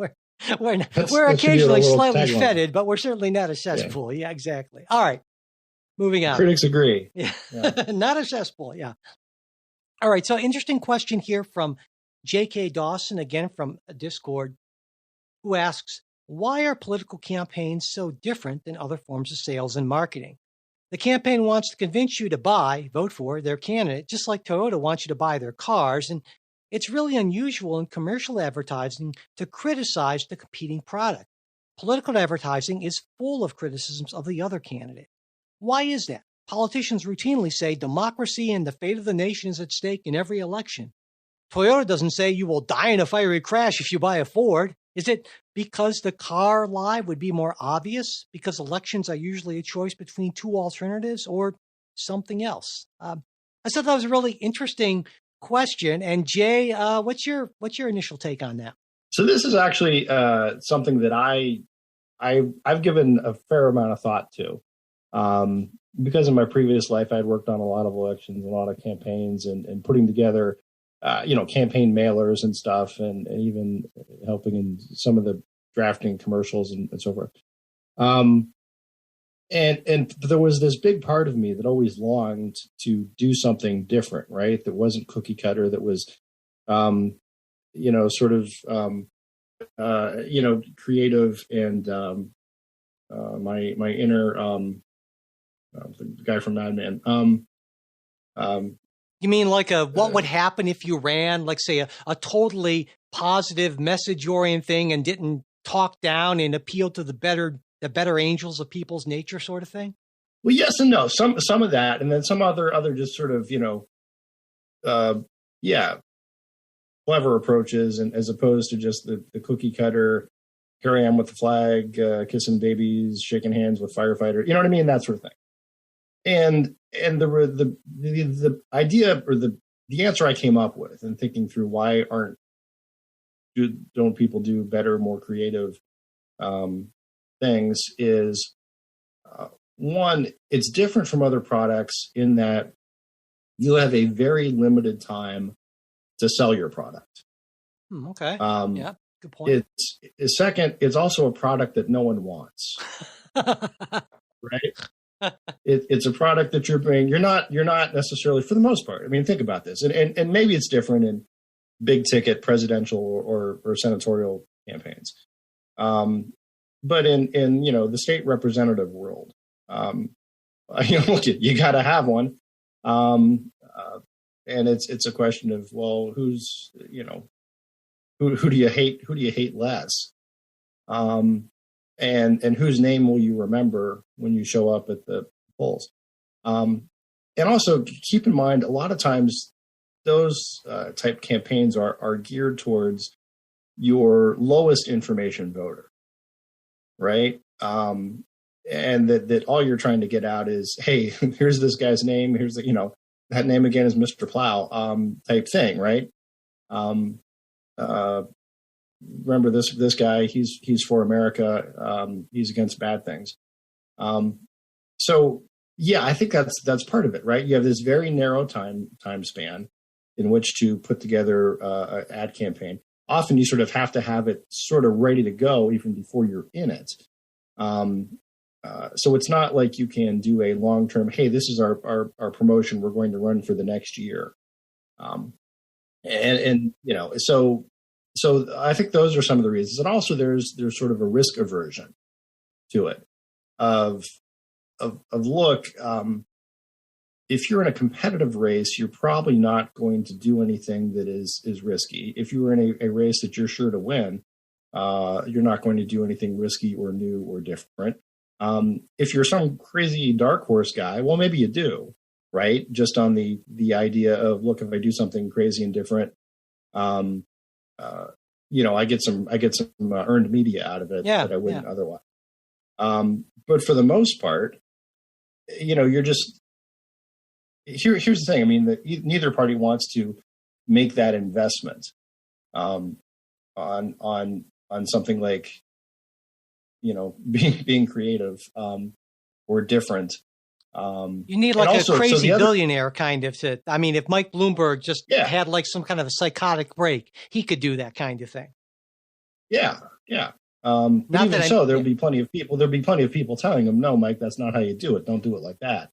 We're occasionally slightly fetid, but we're certainly not a cesspool. Yeah, exactly. All right, moving on. Critics agree. Yeah, not a cesspool. Yeah. All right. So interesting question here from J.K. Dawson, again from Discord, who asks, why are political campaigns so different than other forms of sales and marketing? The campaign wants to convince you to vote for their candidate, just like Toyota wants you to buy their cars. And it's really unusual in commercial advertising to criticize the competing product. Political advertising is full of criticisms of the other candidate. Why is that? Politicians routinely say democracy and the fate of the nation is at stake in every election. Toyota doesn't say you will die in a fiery crash if you buy a Ford. Is it because the car lie would be more obvious? Because elections are usually a choice between two alternatives, or something else? I thought that was a really interesting question. And Jay, what's your initial take on that? So this is actually something that I've given a fair amount of thought to. Because in my previous life, I'd worked on a lot of elections, a lot of campaigns, and putting together campaign mailers and stuff, and even helping in some of the drafting commercials and so forth. And there was this big part of me that always longed to do something different, right? That wasn't cookie cutter, that was, creative, and my inner, the guy from Mad Men. You mean like what would happen if you ran, like, say, a totally positive message-oriented thing and didn't talk down and appeal to the better angels of people's nature sort of thing? Well, yes and no. Some of that, and then some other just sort of, clever approaches, and as opposed to just the cookie cutter, here I am with the flag, kissing babies, shaking hands with firefighters. You know what I mean? That sort of thing. And the idea or the answer I came up with and thinking through why don't people do better, more creative things is one, it's different from other products in that you have a very limited time to sell your product. Okay. Yeah, good point. Second, it's also a product that no one wants. Right? It's a product that you're bringing. You're not necessarily, for the most part. I mean, think about this, and maybe it's different in big ticket presidential or senatorial campaigns, but in the state representative world, look, you got to have one, and it's a question of, well, who do you hate? Who do you hate less? And whose name will you remember when you show up at the polls? And also keep in mind, a lot of times those type campaigns are geared towards your lowest information voter, right? And that all you're trying to get out is, hey, here's this guy's name. Here's that name again is Mr. Plow, type thing, right? Remember this guy, he's for America. He's against bad things. So yeah, I think that's part of it, right? You have this very narrow time span in which to put together an ad campaign. Often you sort of have to have it sort of ready to go even before you're in it. So it's not like you can do a long-term, hey, this is our promotion we're going to run for the next year. So I think those are some of the reasons. And also there's sort of a risk aversion to it of look, if you're in a competitive race, you're probably not going to do anything that is risky. If you were in a race that you're sure to win, you're not going to do anything risky or new or different. If you're some crazy dark horse guy, well, maybe you do, right? Just on the idea of, look, if I do something crazy and different, I get some earned media out of it that I wouldn't otherwise. But for the most part, you're just here's the thing. I mean, neither party wants to make that investment on something like being creative or different. You need like also, a crazy billionaire kind of if Mike Bloomberg just had like some kind of a psychotic break, he could do that kind of thing. Yeah. But even so, there'll be plenty of people telling him, no, Mike, that's not how you do it. Don't do it like that.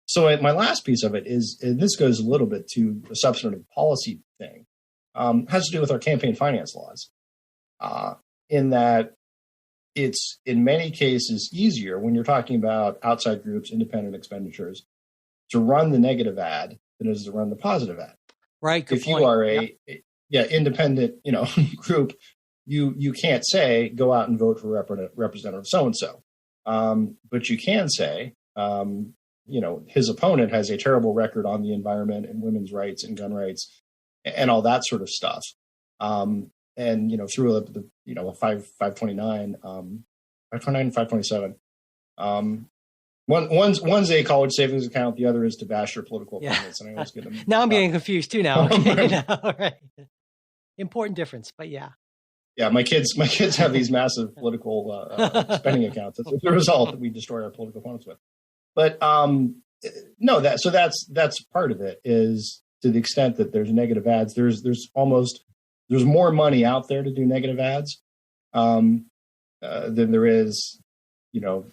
So my last piece of it is, and this goes a little bit to the substantive policy thing, has to do with our campaign finance laws, in that it's in many cases easier when you're talking about outside groups, independent expenditures, to run the negative ad than it is to run the positive ad. Right. If you are a independent, group, you can't say go out and vote for Representative so-and-so. But you can say, his opponent has a terrible record on the environment and women's rights and gun rights and all that sort of stuff. And, through the 529, 527, one's a college savings account. The other is to bash your political opponents. And I always get them. Now I'm getting confused too now. Okay. Right. Important difference, but yeah. Yeah. My kids have these massive political spending accounts. That's the result that we destroy our political opponents with. But that's part of it, is to the extent that there's negative ads, there's more money out there to do negative ads than there is, to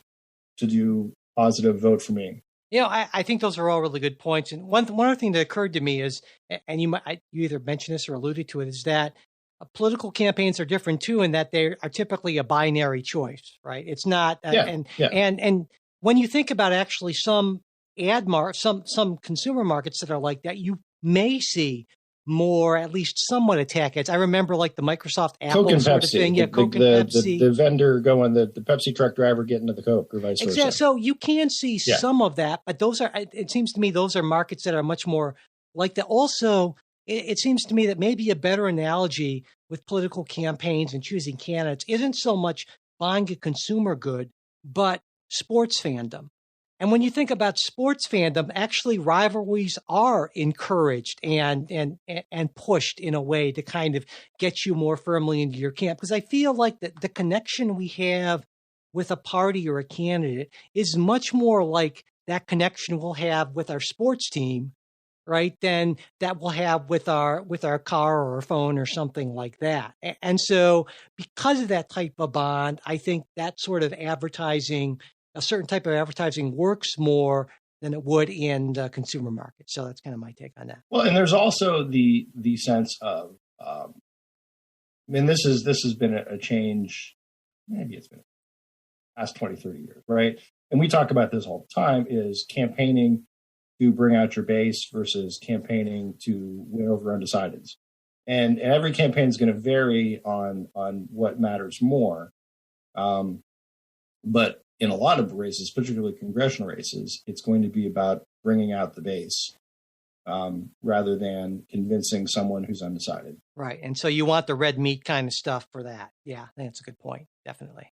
do positive vote for me. I think those are all really good points. And one other thing that occurred to me is, and you either mentioned this or alluded to it, is that political campaigns are different too, in that they are typically a binary choice, right? It's not, and when you think about actually some some consumer markets that are like that, you may see more, at least somewhat attack ads. I remember like the Microsoft Apple Coke and sort Pepsi, of thing. Yeah, Coke and Pepsi. The vendor going, the Pepsi truck driver getting to the Coke or vice versa. Exactly. So you can see some of that, but it seems to me those are markets that are much more like that. Also, it seems to me that maybe a better analogy with political campaigns and choosing candidates isn't so much buying a consumer good, but sports fandom. And when you think about sports fandom, actually rivalries are encouraged and pushed in a way to kind of get you more firmly into your camp. Because I feel like the connection we have with a party or a candidate is much more like that connection we'll have with our sports team, right, than that we'll have with our car or our phone or something like that. And so because of that type of bond, I think that sort of advertising, a certain type of advertising, works more than it would in the consumer market. So that's kind of my take on that. Well, and there's also the sense of, I mean, this has been a change. Maybe it's been the past 20, 30 years, right? And we talk about this all the time, is campaigning to bring out your base versus campaigning to win over undecideds. And every campaign is going to vary on what matters more. But in a lot of races, particularly congressional races, it's going to be about bringing out the base rather than convincing someone who's undecided. Right. And so you want the red meat kind of stuff for that. Yeah, I think that's a good point. Definitely.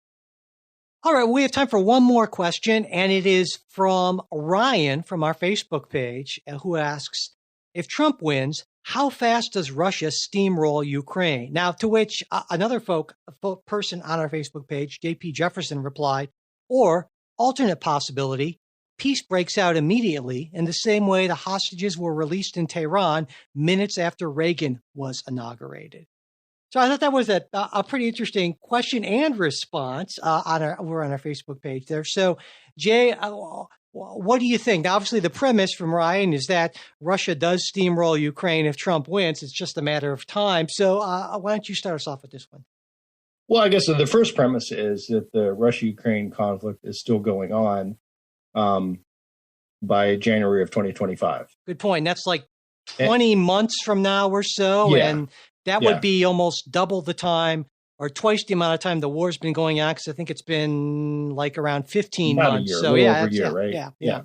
All right, we have time for one more question, and it is from Ryan from our Facebook page, who asks, if Trump wins, how fast does Russia steamroll Ukraine? Now, to which another person on our Facebook page, JP Jefferson, replied, or alternate possibility, peace breaks out immediately in the same way the hostages were released in Tehran minutes after Reagan was inaugurated. So I thought that was a pretty interesting question and response we're on our Facebook page there. So, Jay, what do you think? Now, obviously, the premise from Ryan is that Russia does steamroll Ukraine if Trump wins. It's just a matter of time. So why don't you start us off with this one? Well, I guess the first premise is that the Russia-Ukraine conflict is still going on by January of 2025. Good point. That's like 20 months from now or so. Yeah. And that would be almost double the time or twice the amount of time the war's been going on, because I think it's been like around 15 About months. A year, so over a year, right? Yeah.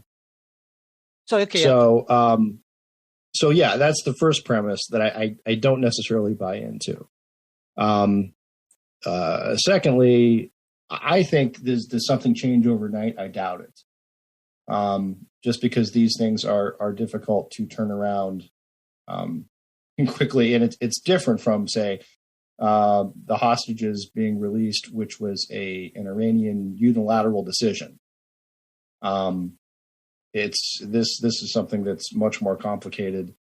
So okay. So yeah, that's the first premise that I don't necessarily buy into. Secondly, I think does something change overnight? I doubt it. Just because these things are difficult to turn around quickly, and it's different from, say, the hostages being released, which was an Iranian unilateral decision. This is something that's much more complicated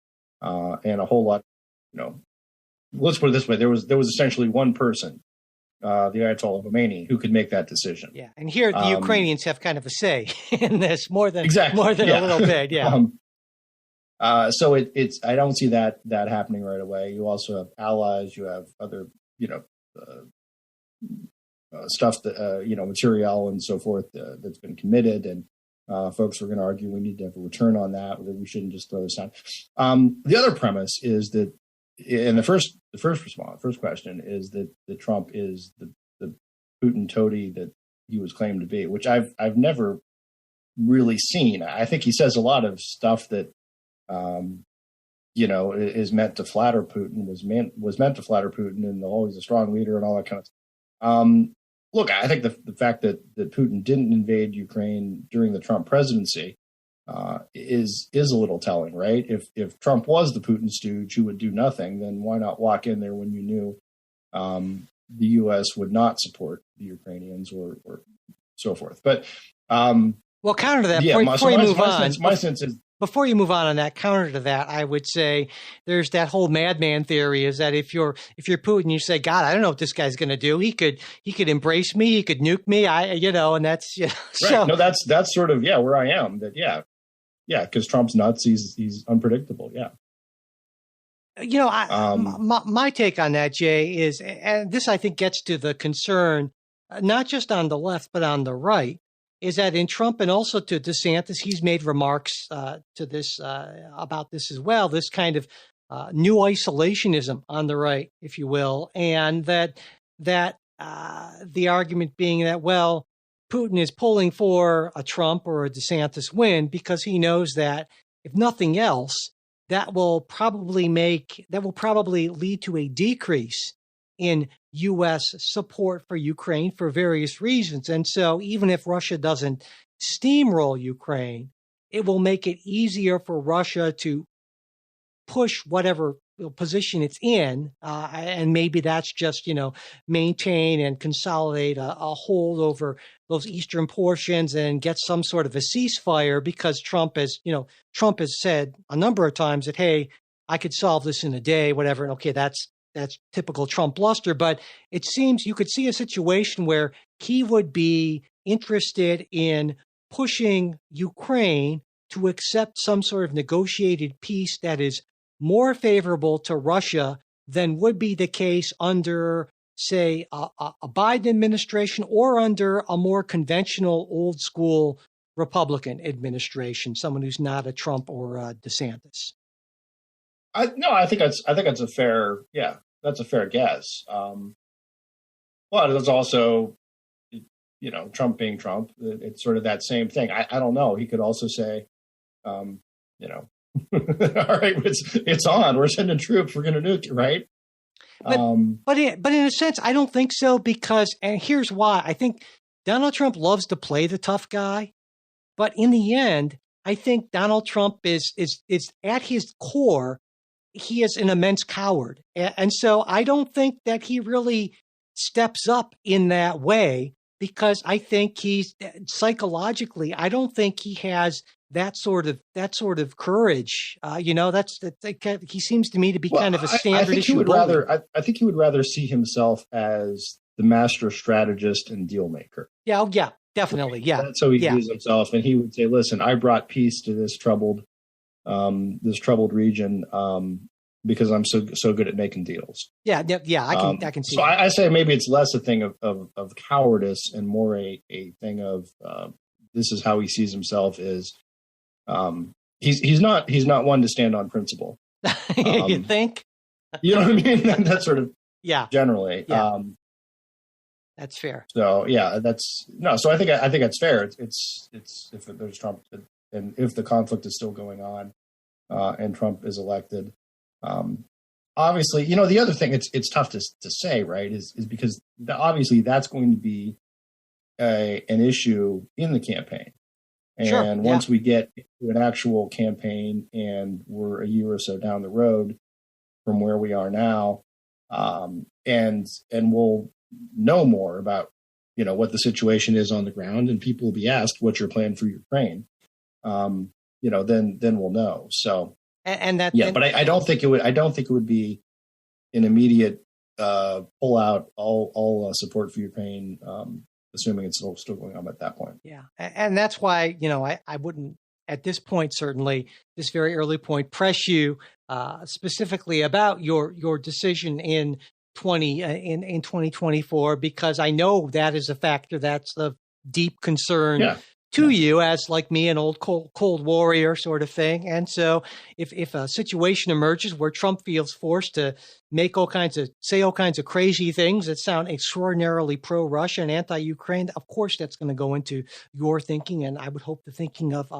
and a whole lot. Let's put it this way: there was essentially one person, the Ayatollah Khomeini, who could make that decision. Yeah, and here the Ukrainians have kind of a say in this more than a little bit. Yeah. So it's I don't see that happening right away. You also have allies. You have other stuff that material and so forth that's been committed, and folks are going to argue we need to have a return on that. That we shouldn't just throw this down. The other premise is that, and the first question is that Trump is the Putin toady that he was claimed to be, which I've never really seen. I think he says a lot of stuff that is meant to flatter Putin, was meant to flatter Putin, and he's a strong leader and all that kind of stuff. Look, I think the fact that Putin didn't invade Ukraine during the Trump presidency is a little telling, right? If Trump was the Putin stooge who would do nothing, then why not walk in there when you knew the U.S. would not support the Ukrainians or so forth? But well, counter to that, before you move on, my sense is, before you move on that, counter to that, I would say there's that whole madman theory, is that if you're Putin, you say, God, I don't know what this guy's going to do. He could embrace me. He could nuke me. And that's, right. So, no, that's sort of, where I am. That, because Trump's nuts. He's unpredictable. Yeah. My take on that, Jay, is, and this I think gets to the concern, not just on the left, but on the right, is that in Trump and also to DeSantis, he's made remarks to this about this as well, this kind of new isolationism on the right, if you will, and that the argument being that, well, Putin is pulling for a Trump or a DeSantis win because he knows that if nothing else, that will probably lead to a decrease in U.S. support for Ukraine for various reasons. And so even if Russia doesn't steamroll Ukraine, it will make it easier for Russia to push whatever position it's in. And maybe that's just, maintain and consolidate a hold over those eastern portions and get some sort of a ceasefire, because Trump has said a number of times that, hey, I could solve this in a day, whatever. And okay, that's typical Trump bluster. But it seems you could see a situation where he would be interested in pushing Ukraine to accept some sort of negotiated peace that is more favorable to Russia than would be the case under, say, a Biden administration or under a more conventional, old school Republican administration, someone who's not a Trump or a DeSantis. I think that's a fair guess. But it's also, Trump being Trump, it's sort of that same thing. I don't know. He could also say, all right, it's on. We're sending troops. We're going to nuke it, right? But in a sense, I don't think so, because, and here's why. I think Donald Trump loves to play the tough guy, but in the end, I think Donald Trump is at his core, he is an immense coward, and so I don't think that he really steps up in that way, because I think he's psychologically, I don't think he has that sort of courage. He seems to me to be kind of a standard issue. I think he would rather see himself as the master strategist and deal maker. Yeah, definitely. Yeah, that's how he views himself, and he would say, "Listen, I brought peace to this troubled region because I'm so good at making deals." Yeah, I can see. So I say maybe it's less a thing of cowardice and more a thing of this is how he sees himself is. He's not one to stand on principle. You think? You know what I mean? That's sort of generally. Yeah. That's fair. So So I think that's fair. It's if there's Trump and if the conflict is still going on, and Trump is elected, obviously, the other thing it's tough to say, right? Is because obviously that's going to be an issue in the campaign. And once we get to an actual campaign and we're a year or so down the road from where we are now, and we'll know more about, what the situation is on the ground, and people will be asked, what's your plan for Ukraine? Then we'll know. So, but I don't think it would be an immediate pull out all support for Ukraine, assuming it's still going on at that point. Yeah. And that's why, I wouldn't, at this point, certainly this very early point, press you specifically about your decision in 2024, because I know that is a factor that's of deep concern to you, as like me, an old cold warrior sort of thing. And so if a situation emerges where Trump feels forced to say all kinds of crazy things that sound extraordinarily pro-Russia and anti-Ukraine, of course, that's going to go into your thinking. And I would hope the thinking of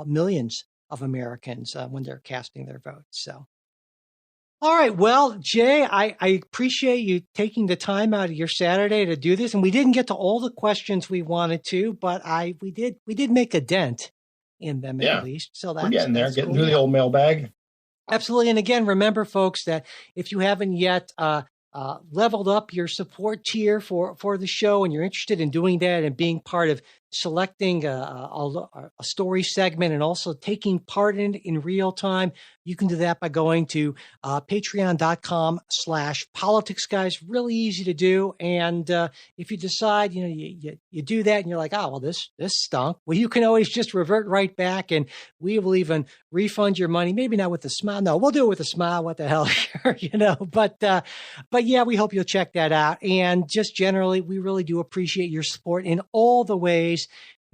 millions of Americans when they're casting their votes. So. All right. Well, Jay, I appreciate you taking the time out of your Saturday to do this. And we didn't get to all the questions we wanted to, but we did make a dent in them at least. So that's getting there, cool. Through the old mailbag. Absolutely. And again, remember, folks, that if you haven't yet leveled up your support tier for the show, and you're interested in doing that and being part of selecting a story segment and also taking part in real time, you can do that by going to patreon.com/politics, guys. Really easy to do. And if you decide, you do that and you're like, oh, well, this stunk. Well, you can always just revert right back, and we will even refund your money. Maybe not with a smile. No, we'll do it with a smile. What the hell, but yeah, we hope you'll check that out. And just generally, we really do appreciate your support in all the ways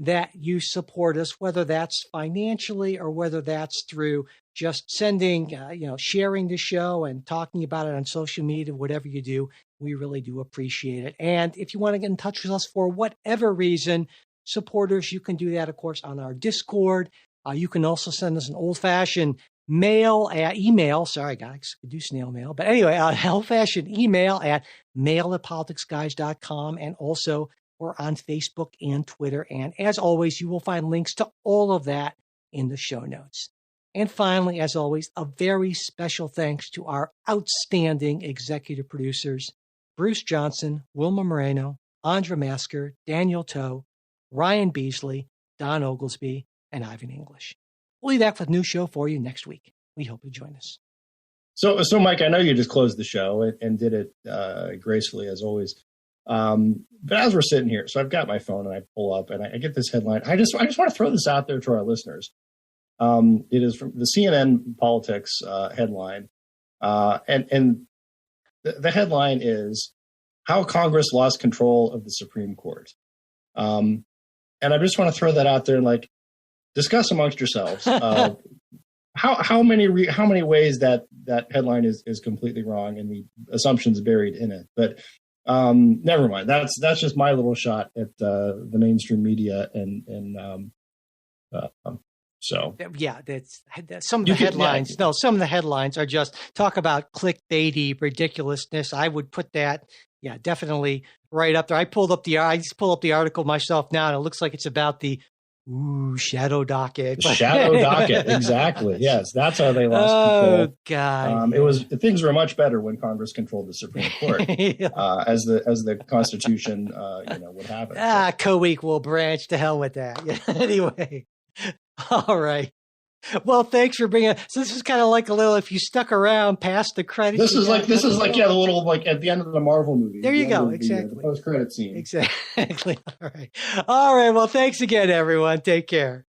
that you support us, whether that's financially or whether that's through just sending, sharing the show and talking about it on social media, whatever you do. We really do appreciate it. And if you want to get in touch with us for whatever reason, supporters, you can do that, of course, on our Discord. You can also send us an old-fashioned email. Sorry, guys, could do snail mail. But anyway, hell-fashioned email at mail@politicsguys.com. And also, we're on Facebook and Twitter. And as always, you will find links to all of that in the show notes. And finally, as always, a very special thanks to our outstanding executive producers, Bruce Johnson, Wilma Moreno, Andra Masker, Daniel Toe, Ryan Beasley, Don Oglesby, and Ivan English. We'll be back with a new show for you next week. We hope you join us. So Mike, I know you just closed the show and did it gracefully as always. But as we're sitting here, so I've got my phone and I pull up and I get this headline. I just want to throw this out there to our listeners. It is from the CNN Politics headline, and the headline is "How Congress Lost Control of the Supreme Court." And I just want to throw that out there and like discuss amongst yourselves how many ways that headline is completely wrong and the assumptions buried in it. But never mind. That's just my little shot at the mainstream media and. So yeah, that's some of the headlines. No, some of the headlines are just talk about clickbaity ridiculousness. I would put that, definitely right up there. I just pulled up the article myself now, and it looks like it's about the shadow docket. Shadow docket, exactly. Yes, that's how they lost control. Oh God! It was things were much better when Congress controlled the Supreme Court, as the Constitution, would have it. Co-equal branch. To hell with that. Yeah. Anyway. All right. Well, thanks for bringing it. So this is kind of like a little, if you stuck around past the credits. This is like the little, like at the end of the Marvel movie. There you go. Exactly. The post-credit scene. Exactly. All right. Well, thanks again, everyone. Take care.